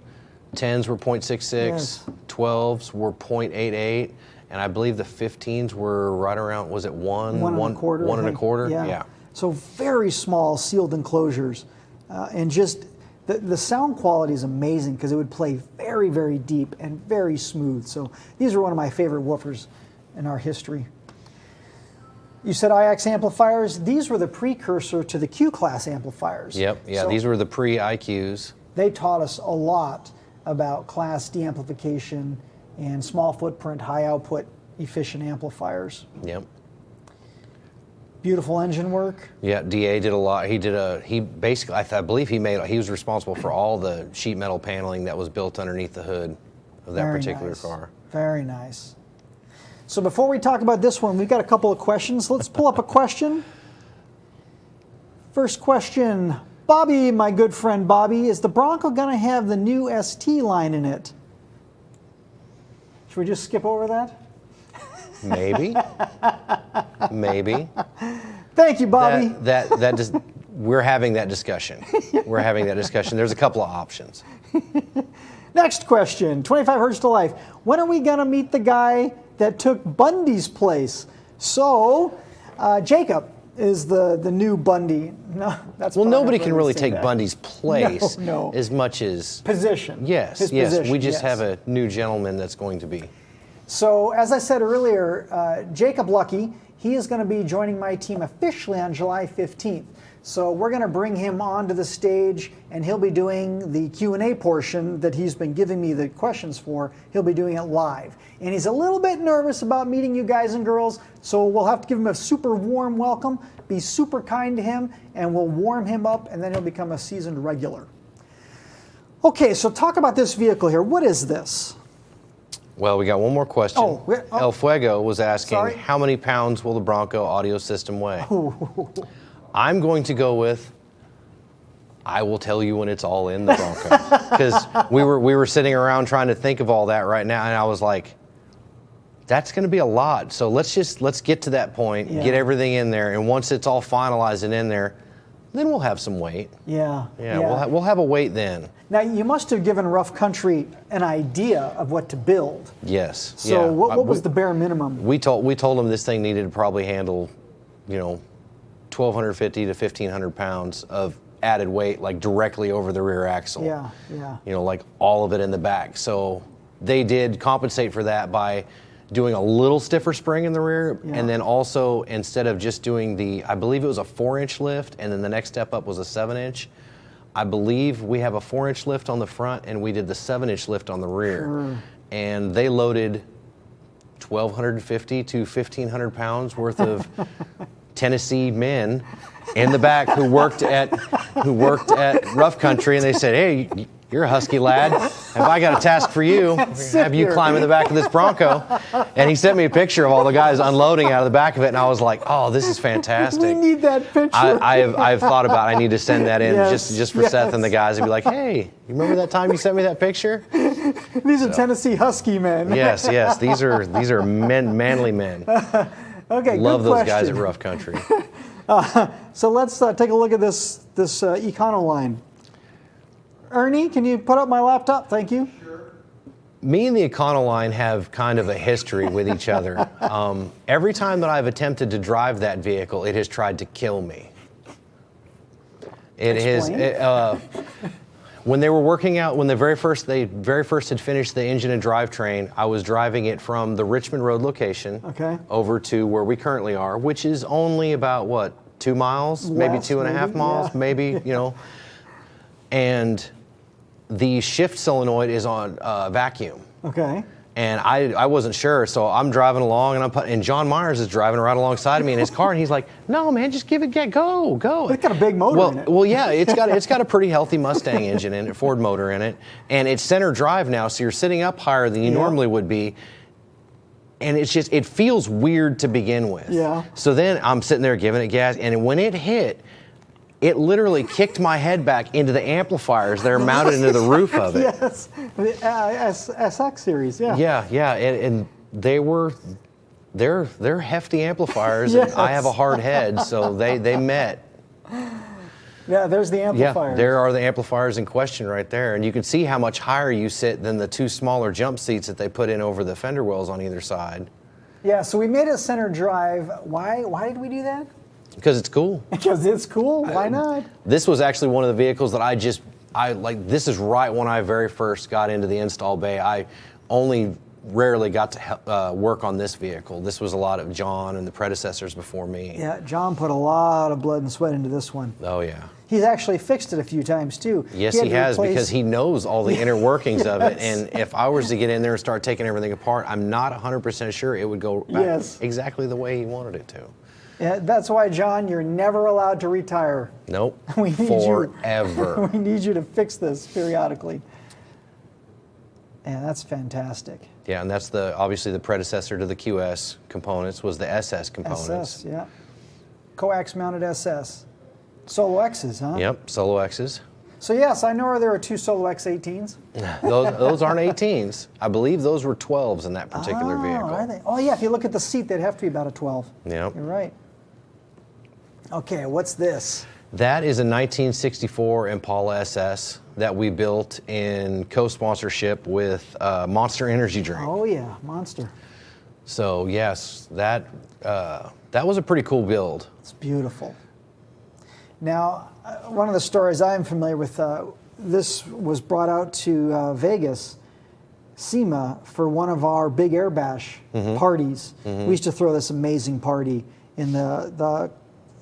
10s were 0.66, Yes. 12s were 0.88, and I believe the 15s were right around, was it one? One and a quarter. One I and a think. quarter? Yeah. So very small sealed enclosures. And just the sound quality is amazing because it would play very, very deep and very smooth. So these are one of my favorite woofers in our history. You said IX amplifiers. These were the precursor to the Q-class amplifiers. Yep, yeah, So these were the pre-IQs. they taught us a lot about class deamplification and small footprint, high output, efficient amplifiers. Yep. Beautiful engine work. Yeah, DA did a lot. He basically, I believe he was responsible for all the sheet metal paneling that was built underneath the hood of that Very particular nice. car. Very nice. So before we talk about this one, we've got a couple of questions. Let's pull up a question. First question, Bobby, my good friend Bobby, is the Bronco going to have the new ST line in it? Should we just skip over that? Maybe. Maybe. Thank you, Bobby. That just, we're having that discussion. We're having that discussion. There's a couple of options. Next question, 25 Hertz to Life. When are we going to meet the guy that took Bundy's place? So, Jacob is the new Bundy. No, that's Well, probably nobody not can right really to say take that. Bundy's place No. as much as... Position. Yes, His yes. position, We just yes. have a new gentleman that's going to be. So, as I said earlier, Jacob Lucky, he is going to be joining my team officially on July 15th. So we're going to bring him onto the stage, and he'll be doing the Q&A portion that he's been giving me the questions for. He'll be doing it live. And he's a little bit nervous about meeting you guys and girls, so we'll have to give him a super warm welcome, be super kind to him, and we'll warm him up, and then he'll become a seasoned regular. Okay, so talk about this vehicle here. What is this? Well, we got one more question. Oh. El Fuego was asking, Sorry. how many pounds will the Bronco audio system weigh? I'm going to go with, I will tell you when it's all in the Bronco. Because we were sitting around trying to think of all that right now, and I was like, that's going to be a lot. So let's get to that point, Yeah. get everything in there, and once it's all finalized and in there, then we'll have some weight. Yeah. We'll have a weight then. Now, you must have given Rough Country an idea of what to build. Yes. So yeah. what was the bare minimum? We told them this thing needed to probably handle, 1,250 to 1,500 pounds of added weight, like directly over the rear axle. Yeah. Like all of it in the back. So they did compensate for that by doing a little stiffer spring in the rear, Yeah. and then also, instead of just doing I believe it was a 4-inch lift, and then the next step up was a 7-inch. I believe we have a 4-inch lift on the front, and we did the 7-inch lift on the rear. Sure. And they loaded 1,250 to 1,500 pounds worth of Tennessee men in the back who worked at Rough Country, and they said, "Hey, you're a husky lad. Have I got a task for you? Have you climb in the back of this Bronco?" And he sent me a picture of all the guys unloading out of the back of it, and I was like, "Oh, this is fantastic." We need that picture. I've thought about I need to send that in Yes, just for Seth and the guys and be like, "Hey, you remember that time you sent me that picture?" These are Tennessee Husky men. Yes. These are manly men. Okay, Love good those guys question. at Rough Country. So let's take a look at this Econo line. Ernie, can you put up my laptop? Thank you. Me and the Econoline have kind of a history with each other. Every time that I've attempted to drive that vehicle, it has tried to kill me. Explain. When they were working out, when they very first had finished the engine and drivetrain, I was driving it from the Richmond Road location over to where we currently are, which is only about 2 miles, maybe 2.5 miles, yeah. maybe, and the shift solenoid is on vacuum. Okay. And I wasn't sure, so I'm driving along, and John Myers is driving right alongside of me in his car, and he's like, "No, man, just go." It's got a big motor in it. Well, yeah, it's got a pretty healthy Mustang engine in it, Ford motor in it, and it's center drive now, so you're sitting up higher than you normally would be, and it feels weird to begin with. Yeah. So then I'm sitting there giving it gas, and when it hit, it literally kicked my head back into the amplifiers that are mounted into the roof of it. Yes, the SX series, yeah. Yeah, and they're hefty amplifiers, Yes. and I have a hard head, so they met. Yeah, there's the amplifiers. Yeah, there are the amplifiers in question right there. And you can see how much higher you sit than the two smaller jump seats that they put in over the fender wells on either side. Yeah, so we made a center drive. Why did we do that? Because it's cool. Because it's cool. Why not? This was actually one of the vehicles that I like. This is right when I very first got into the install bay. I only rarely got to work on this vehicle. This was a lot of John and the predecessors before me. Yeah, John put a lot of blood and sweat into this one. Oh, yeah. He's actually fixed it a few times, too. Yes, he has, replace... because he knows all the inner workings of it. Yes. And if I was to get in there and start taking everything apart, I'm not 100% sure it would go back exactly the way he wanted it to. Yeah, that's why, John, you're never allowed to retire. Nope. We need forever. We need you to fix this periodically. Yeah, that's fantastic. Yeah, and that's obviously the predecessor to the QS components was the SS components. SS, yeah. Coax mounted SS. Solo X's, huh? Yep, Solo X's. So yes, I know there are two Solo X18s. those aren't 18s. I believe those were 12s in that particular vehicle. Are they? Oh yeah, if you look at the seat, they'd have to be about a 12. Yep. You're right. Okay, what's this? That is a 1964 Impala SS that we built in co-sponsorship with Monster Energy Drink. Oh yeah, Monster. So yes, that was a pretty cool build. It's beautiful. Now, one of the stories I'm familiar with, this was brought out to Vegas, SEMA, for one of our big air bash parties. We used to throw this amazing party in the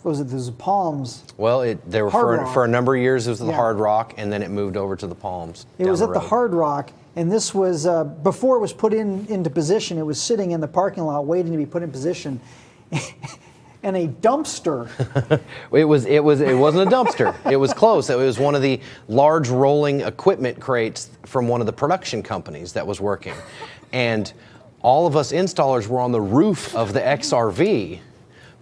what was it, the Palms? Well, they were for a number of years. It was the Hard Rock, and then it moved over to the Palms. It was at the Hard Rock, and this was before it was put into position. It was sitting in the parking lot waiting to be put in position, and a dumpster. It wasn't a dumpster. It was close. It was one of the large rolling equipment crates from one of the production companies that was working, and all of us installers were on the roof of the XRV,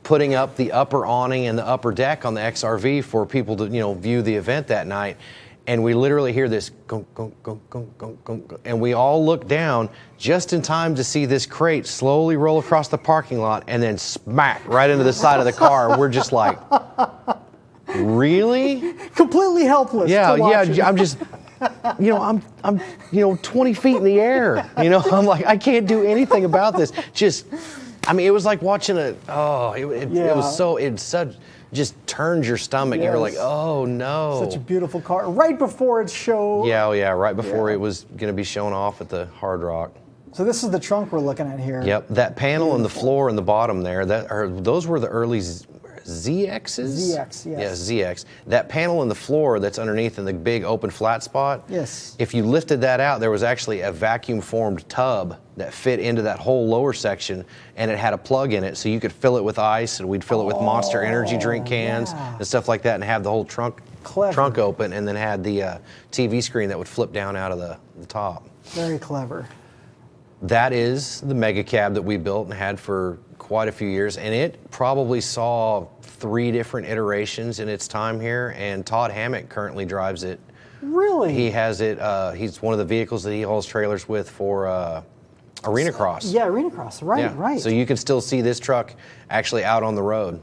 putting up the upper awning and the upper deck on the XRV for people to, view the event that night. And we literally hear this gunk, gunk, gunk, gunk, gunk, gunk, gunk, and we all look down just in time to see this crate slowly roll across the parking lot and then smack right into the side of the car. We're just like, really? Completely helpless. Yeah, it. I'm just, I'm 20 feet in the air. I'm like, I can't do anything about this. It was like watching it just turns your stomach. Yes. And you're like, oh no. Such a beautiful car. Right before its show. Yeah, right before it was going to be shown off at the Hard Rock. So this is the trunk we're looking at here. Yep, that panel and the floor and the bottom there, those were the early ZXs? ZX, yes. Yeah, ZX. That panel in the floor that's underneath in the big open flat spot, yes. If you lifted that out, there was actually a vacuum formed tub that fit into that whole lower section, and it had a plug in it, so you could fill it with ice, and we'd fill it with Monster Energy drink cans and stuff like that, and have the whole trunk open, and then had the TV screen that would flip down out of the top. Very clever. That is the mega cab that we built and had for quite a few years, and it probably saw 3 different iterations in its time here, and Todd Hammock currently drives it. Really? He has it, he's one of the vehicles that he hauls trailers with for Arena Cross. Yeah, Arena Cross, right. So you can still see this truck actually out on the road.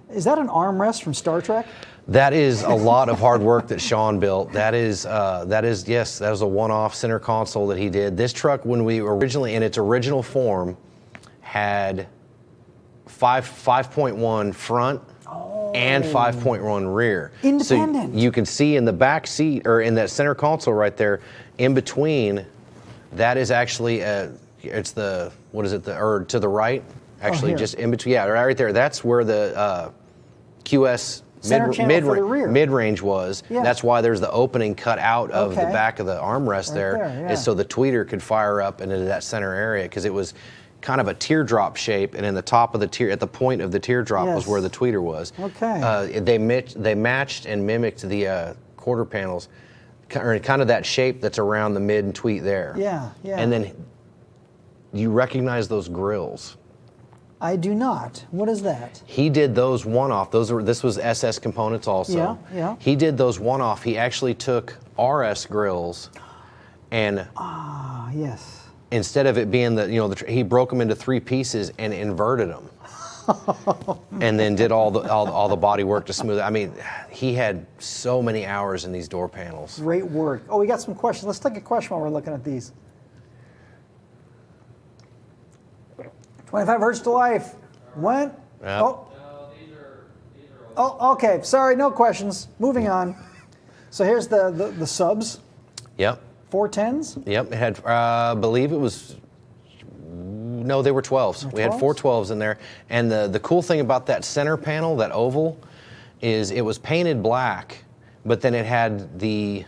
Is that an armrest from Star Trek? That is a lot of hard work that Sean built. That was a one-off center console that he did. This truck, when we originally, in its original form, had 5.1 front and 5.1 rear. Independent. So you can see in the back seat, or in that center console right there, in between, that is actually it's the, or to the right, actually just in between, right there. That's where the QS mid-range was. Yeah. That's why there's the opening cut out of the back of the armrest there, is so the tweeter could fire up into that center area, because it was kind of a teardrop shape, and in the top of the at the point of the teardrop was where the tweeter was. Okay. They matched and mimicked the quarter panels, or kind of that shape that's around the mid and tweet there. Yeah. And then you recognize those grills. I do not. What is that? He did those one-off. This was SS components also. Yeah. He did those one-off. He actually took RS grills and yes. Instead of it being he broke them into 3 pieces and inverted them. and then did all the body work to smooth it. I mean, he had so many hours in these door panels. Great work. Oh, we got some questions. Let's take a question while we're looking at these. 25 hertz to life. When? Yep. Oh. Oh, okay. Sorry, no questions. Moving on. So here's the subs. Yep. 410s? Yep. It had, I believe it was, no, they were 12s. We had 4 12s in there. And the cool thing about that center panel, that oval, is it was painted black, but then it had the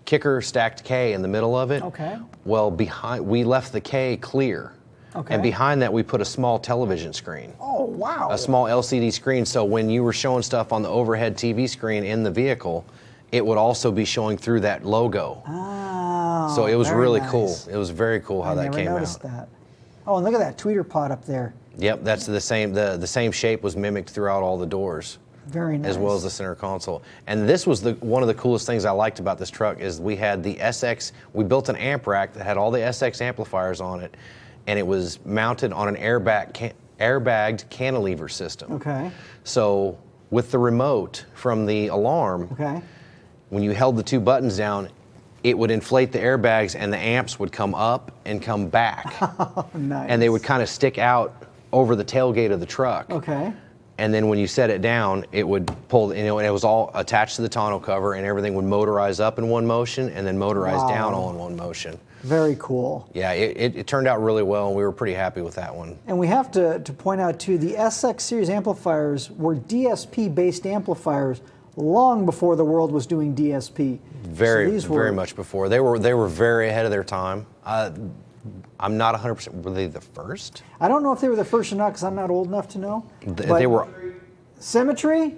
kicker stacked K in the middle of it. Okay. Well, we left the K clear. Okay. And behind that, we put a small television screen. Oh, wow. A small LCD screen, so when you were showing stuff on the overhead TV screen in the vehicle, it would also be showing through that logo. Oh, so it was very really nice. cool. It was very cool how that came I never noticed out. that. Oh, and look at that tweeter pot up there. Yep, that's the same shape was mimicked throughout all the doors. Very nice. As well as the center console. And this was one of the coolest things I liked about this truck is we had the SX, we built an amp rack that had all the SX amplifiers on it, and it was mounted on an airbagged cantilever system. Okay. So with the remote from the alarm, Okay. when you held the 2 buttons down, it would inflate the airbags and the amps would come up and come back. Oh, nice. And they would kind of stick out over the tailgate of the truck. Okay. And then when you set it down, it would pull, and it was all attached to the tonneau cover, and everything would motorize up in one motion and then motorize down all in one motion. Very cool. Yeah, it turned out really well, and we were pretty happy with that one. And we have to point out, too, the SX series amplifiers were DSP-based amplifiers long before the world was doing DSP. Very much before. They were very ahead of their time. I'm not 100%. Were they the first? I don't know if they were the first or not because I'm not old enough to know. They were. Symmetry?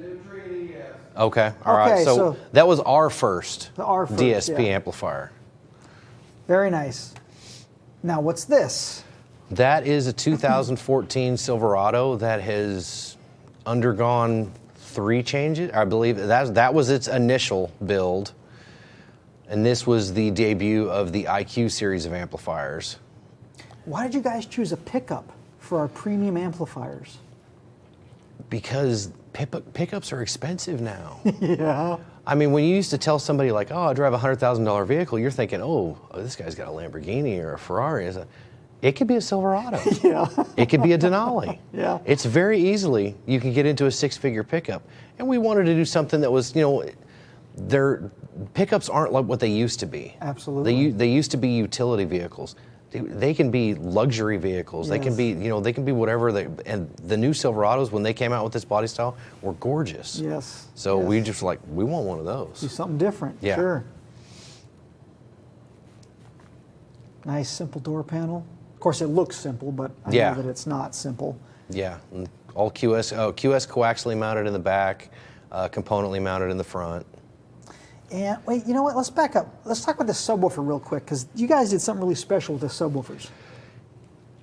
Okay. All right. So that was our first DSP amplifier. Very nice. Now, what's this? That is a 2014 Silverado that has undergone 3 changes. I believe that was its initial build. And this was the debut of the IQ series of amplifiers. Why did you guys choose a pickup for our premium amplifiers? Because pickups are expensive now. Yeah. I mean, when you used to tell somebody like, oh, I drive a $100,000 vehicle, you're thinking, oh, this guy's got a Lamborghini or a Ferrari. It could be a Silverado. Yeah. It could be a Denali. Yeah. It's very easily, you can get into a 6-figure pickup. And we wanted to do something that was, their pickups aren't like what they used to be. Absolutely. They used to be utility vehicles. They can be luxury vehicles. Yes. They can be whatever. And the new Silverados, when they came out with this body style, were gorgeous. Yes. So yes. we just we want one of those. Do something different. Yeah. Sure. Nice simple door panel. Of course, it looks simple, but I know that it's not simple. Yeah. And all QS coaxially mounted in the back, componently mounted in the front. And wait, you know what? Let's back up. Let's talk about the subwoofer real quick, because you guys did something really special with the subwoofers.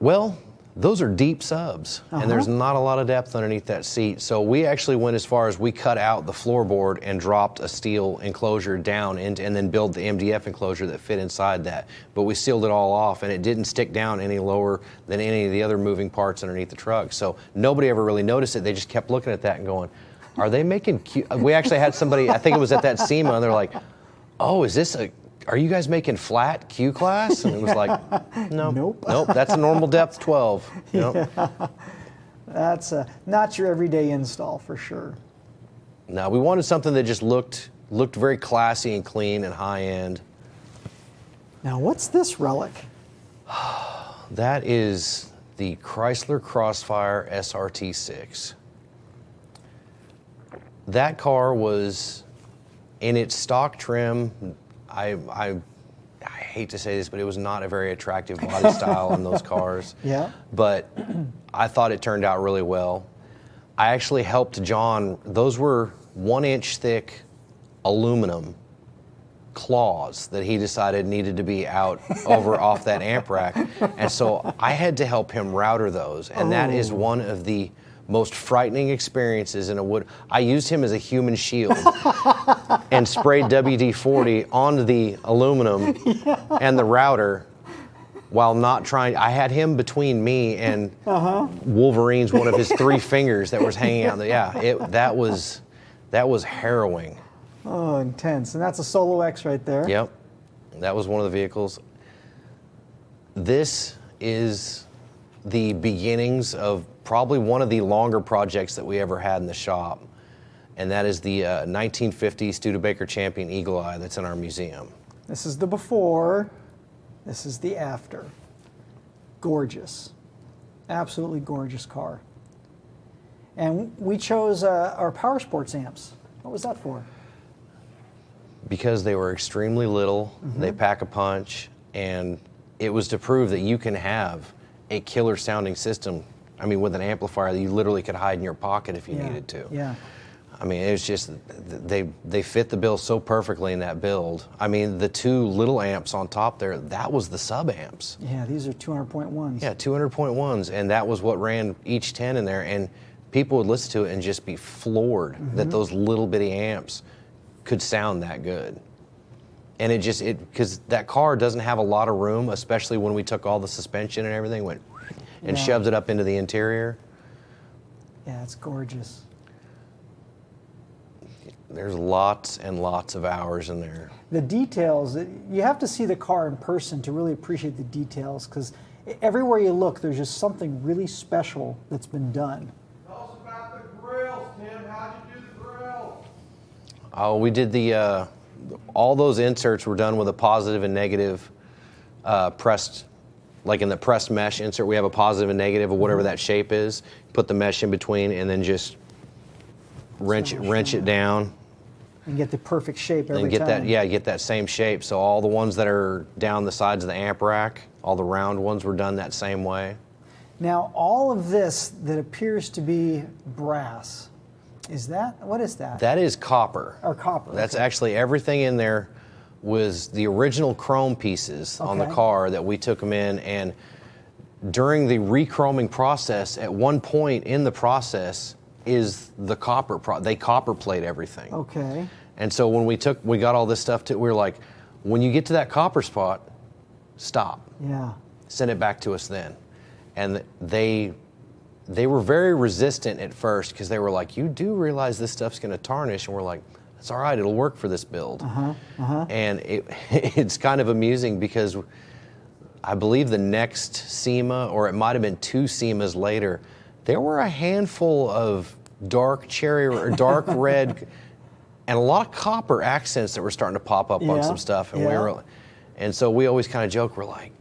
Well, those are deep subs, and there's not a lot of depth underneath that seat. So we actually went as far as we cut out the floorboard and dropped a steel enclosure down, and then built the MDF enclosure that fit inside that. But we sealed it all off, and it didn't stick down any lower than any of the other moving parts underneath the truck. So nobody ever really noticed it. They just kept looking at that and going, are they making Q? We actually had somebody, I think it was at that SEMA, and they're like, oh, are you guys making flat Q class? And it was like, no, Nope. that's a normal depth 12. Yep. Yeah. That's not your everyday install for sure. No, we wanted something that just looked very classy and clean and high end. Now, what's this relic? That is the Chrysler Crossfire SRT6. That car was in its stock trim. I hate to say this, but it was not a very attractive body style in those cars. Yeah. But I thought it turned out really well. I actually helped John. Those were 1-inch thick aluminum claws that he decided needed to be out off that amp rack. And so I had to help him router those. And that is one of the most frightening experiences in a wood. I used him as a human shield and sprayed WD-40 onto the aluminum and the router. while not trying. I had him between me and Wolverine's one of his 3 fingers that was hanging out. That was harrowing. Oh, intense. And that's a Solo X right there. Yep, that was one of the vehicles. This is the beginnings of probably one of the longer projects that we ever had in the shop, and that is the 1950 Studebaker Champion Eagle Eye that's in our museum. This is the before, this is the after. Gorgeous. Absolutely gorgeous car. And we chose our Power Sports amps. What was that for? Because they were extremely little, they pack a punch, and it was to prove that you can have a killer sounding system. I mean, with an amplifier that you literally could hide in your pocket if you needed to. Yeah. I mean, it was just, they fit the bill so perfectly in that build. I mean, the 2 little amps on top there, that was the sub amps. Yeah, these are 200.1s. Yeah, 200.1s, and that was what ran each 10 in there, and people would listen to it and just be floored that those little bitty amps could sound that good. And because that car doesn't have a lot of room, especially when we took all the suspension and everything, and shoved it up into the interior. Yeah, it's gorgeous. There's lots and lots of hours in there. The details, you have to see the car in person to really appreciate the details, because everywhere you look, there's just something really special that's been done. Tell us about the grills, Tim. How'd you do the grills? Oh, we did all those inserts were done with a positive and negative pressed, like in the pressed mesh insert, we have a positive and negative of whatever that shape is. Put the mesh in between and then just wrench it down. And get the perfect shape every and get time. Get that same shape. So all the ones that are down the sides of the amp rack, all the round ones were done that same way. Now, all of this that appears to be brass, what is that? That is copper. Or copper. That's actually everything in there was the original chrome pieces on the car that we took them in, and during the rechroming process, at one point in the process is the copper, they copper plate everything. Okay. And so when we got all this stuff we were like, when you get to that copper spot, stop. Yeah. Send it back to us then. And they were very resistant at first because they were like, you do realize this stuff's going to tarnish? And we're like, it's all right, it'll work for this build. And it's kind of amusing because I believe the next SEMA, or it might have been 2 SEMAs later, there were a handful of dark cherry or dark red and a lot of copper accents that were starting to pop up on some stuff. And so we always kind of joke, we're like,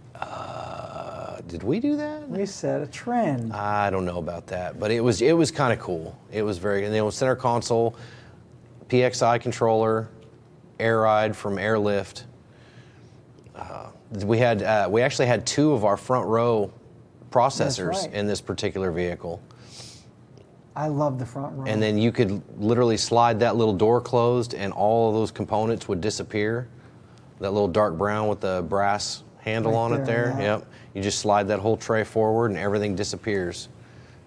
did we do that? We set a trend. I don't know about that, but it was kind of cool. It was very, and then with center console, PXI controller, air ride from Airlift. We actually had 2 of our front row processors in this particular vehicle. I love the front row. And then you could literally slide that little door closed and all of those components would disappear. That little dark brown with the brass handle on it there. Yeah. Yep. You just slide that whole tray forward and everything disappears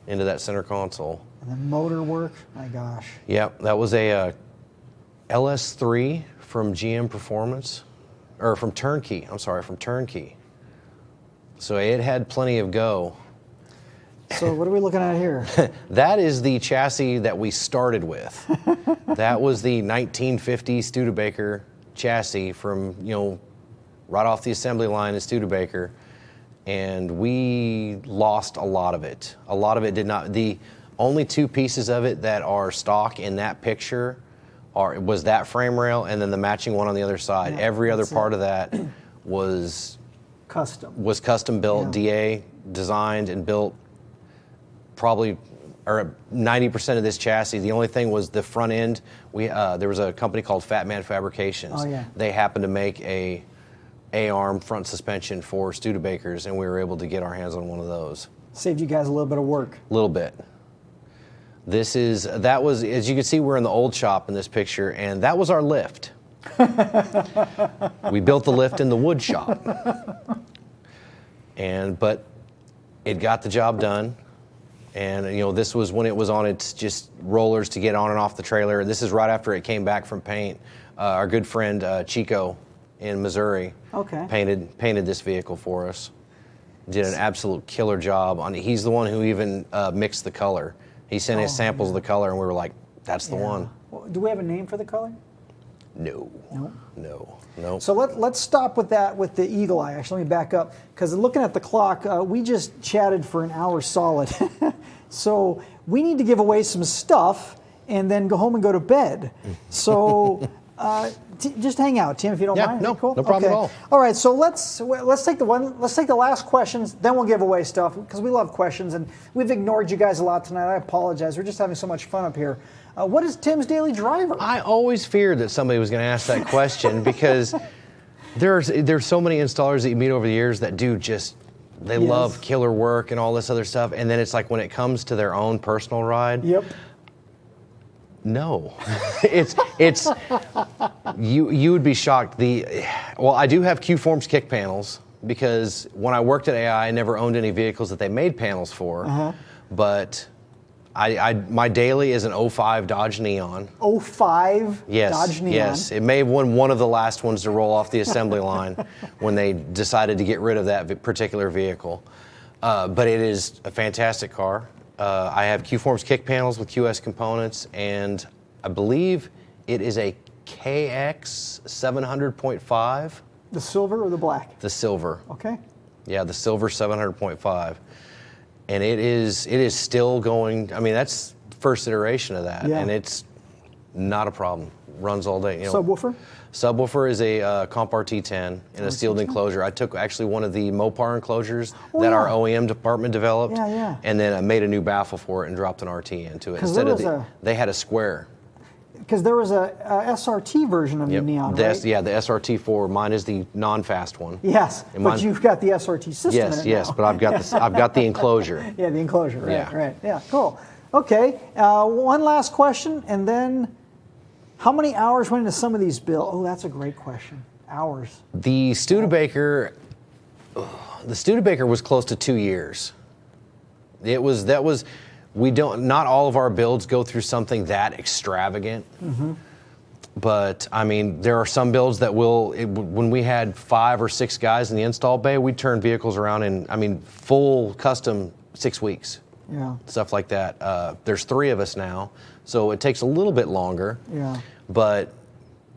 into that center console. And the motor work, my gosh. Yep, that was a LS3 from GM Performance, or from Turnkey. I'm sorry, from Turnkey. So it had plenty of go. So what are we looking at here? That is the chassis that we started with. That was the 1950 Studebaker chassis from, right off the assembly line in Studebaker. And we lost a lot of it. A lot of it did not. The only 2 pieces of it that are stock in that picture was that frame rail and then the matching one on the other side. Yeah, every other part of that was custom built, DA designed and built. Probably, or 90% of this chassis. The only thing was the front end. There was a company called Fat Man Fabrications. Oh, yeah. They happened to make a A-arm front suspension for Studebakers, and we were able to get our hands on one of those. Saved you guys a little bit of work. A little bit. That was, as you can see, we're in the old shop in this picture, and that was our lift. We built the lift in the wood shop. But it got the job done. And this was when it was on its just rollers to get on and off the trailer. This is right after it came back from paint. Our good friend Chico in Missouri painted this vehicle for us. did an absolute killer job on it. He's the one who even mixed the color. He sent us samples of the color, and we were like, that's the one. Well, do we have a name for the color? No. So let's stop with that with the Eagle Eye. Actually, let me back up, because looking at the clock, we just chatted for an hour solid. So we need to give away some stuff and then go home and go to bed. So just hang out, Tim, if you don't mind. No, cool? no problem at all. All right, so let's take the last questions, then we'll give away stuff, because we love questions, and we've ignored you guys a lot tonight. I apologize. We're just having so much fun up here. What is Tim's daily driver? I always feared that somebody was going to ask that question because there's so many installers that you meet over the years that do just, they love killer work and all this other stuff, and then it's like when it comes to their own personal ride. Yep. No, it's you would be shocked. I do have Q-Forms kick panels because when I worked at AI, I never owned any vehicles that they made panels for, but my daily is an 05 Dodge Neon. 05 Yes, Dodge Neon. yes. It may have been one of the last ones to roll off the assembly line when they decided to get rid of that particular vehicle. But it is a fantastic car. I have Q-Forms kick panels with QS components, and I believe it is a KX 700.5. The silver or the black? The silver. Okay. Yeah, the silver 700.5. And it is still going. I mean, that's first iteration of that, and it's not a problem. Runs all day. Subwoofer? Subwoofer is a Comp RT10 in a sealed enclosure. I took actually one of the Mopar enclosures that our OEM department developed, and then I made a new baffle for it and dropped an RT into it. Instead of they had a square. Because there was a SRT version of the Neon, right? Yeah, the SRT4. Mine is the non-fast one. Yes, but you've got the SRT system in it Yes, now. but I've got the enclosure. Yeah, the enclosure, right. Yeah, cool. Okay, one last question, and then how many hours went into some of these, Bill? Oh, that's a great question. Hours. The Studebaker was close to 2 years. Not all of our builds go through something that extravagant. But I mean, there are some builds that when we had 5 or 6 guys in the install bay, we'd turn vehicles around in, full custom 6 weeks. Yeah. Stuff like that. There's 3 of us now, so it takes a little bit longer. Yeah. But,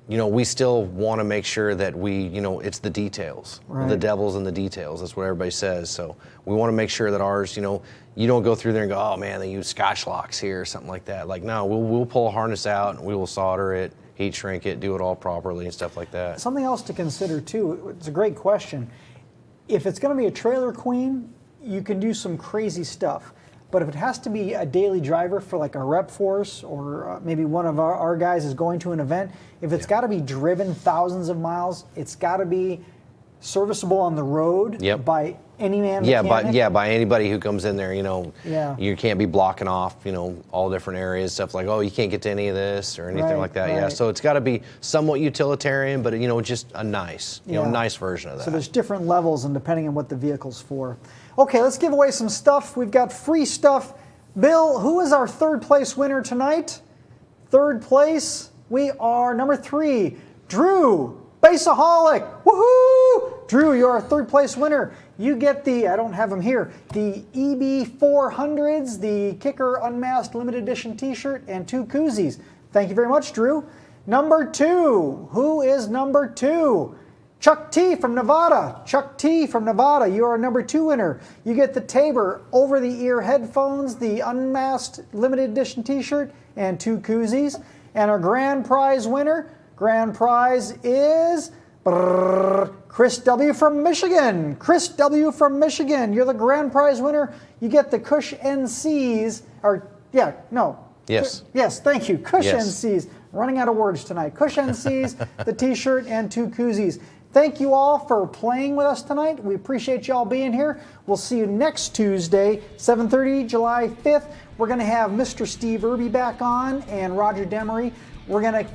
we still want to make sure that it's the details. Right. The devil's in the details. That's what everybody says. So we want to make sure that ours, you don't go through there and go, oh man, they use Scotch locks here or something like that. Like, no, we'll pull a harness out and we will solder it, heat shrink it, do it all properly and stuff like that. Something else to consider too, it's a great question. If it's going to be a trailer queen, you can do some crazy stuff. But if it has to be a daily driver for like a rep force or maybe one of our guys is going to an event, if it's got to be driven thousands of miles, it's got to be serviceable on the road by any man mechanic. By anybody who comes in there, you can't be blocking off, all different areas, stuff like, oh, you can't get to any of this or anything like that. Yeah, so it's got to be somewhat utilitarian, but just a nice, nice version of that. So there's different levels and depending on what the vehicle's for. Okay, let's give away some stuff. We've got free stuff. Bill, who is our third place winner tonight? Third place, we are number 3, Drew, Baseaholic. Woohoo! Drew, you're our third place winner. You get I don't have them here, the EB400s, the Kicker UnMasked limited edition t-shirt, and 2 koozies. Thank you very much, Drew. Number 2, who is number 2? Chuck T from Nevada. Chuck T from Nevada, you are number 2 winner. You get the Tabor over-the-ear headphones, the UnMasked limited edition t-shirt, and 2 koozies. And our grand prize winner, grand prize is Chris W. from Michigan. Chris W. from Michigan, you're the grand prize winner. You get the Cush NCs, Yes, thank you. Cush NCs. Running out of words tonight. Cush NCs, the t-shirt, and 2 koozies. Thank you all for playing with us tonight. We appreciate you all being here. We'll see you next Tuesday, 7:30, July 5th. We're going to have Mr. Steve Irby back on and Roger Demery. We're going to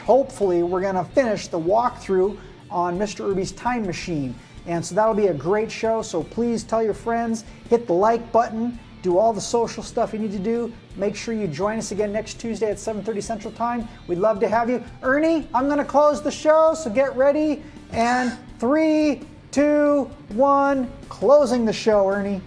hopefully, the walkthrough on Mr. Irby's time machine. And so that'll be a great show. So please tell your friends, hit the like button, do all the social stuff you need to do. Make sure you join us again next Tuesday at 7:30 Central Time. We'd love to have you. Ernie, I'm going to close the show, so get ready. And 3, 2, 1. Closing the show, Ernie.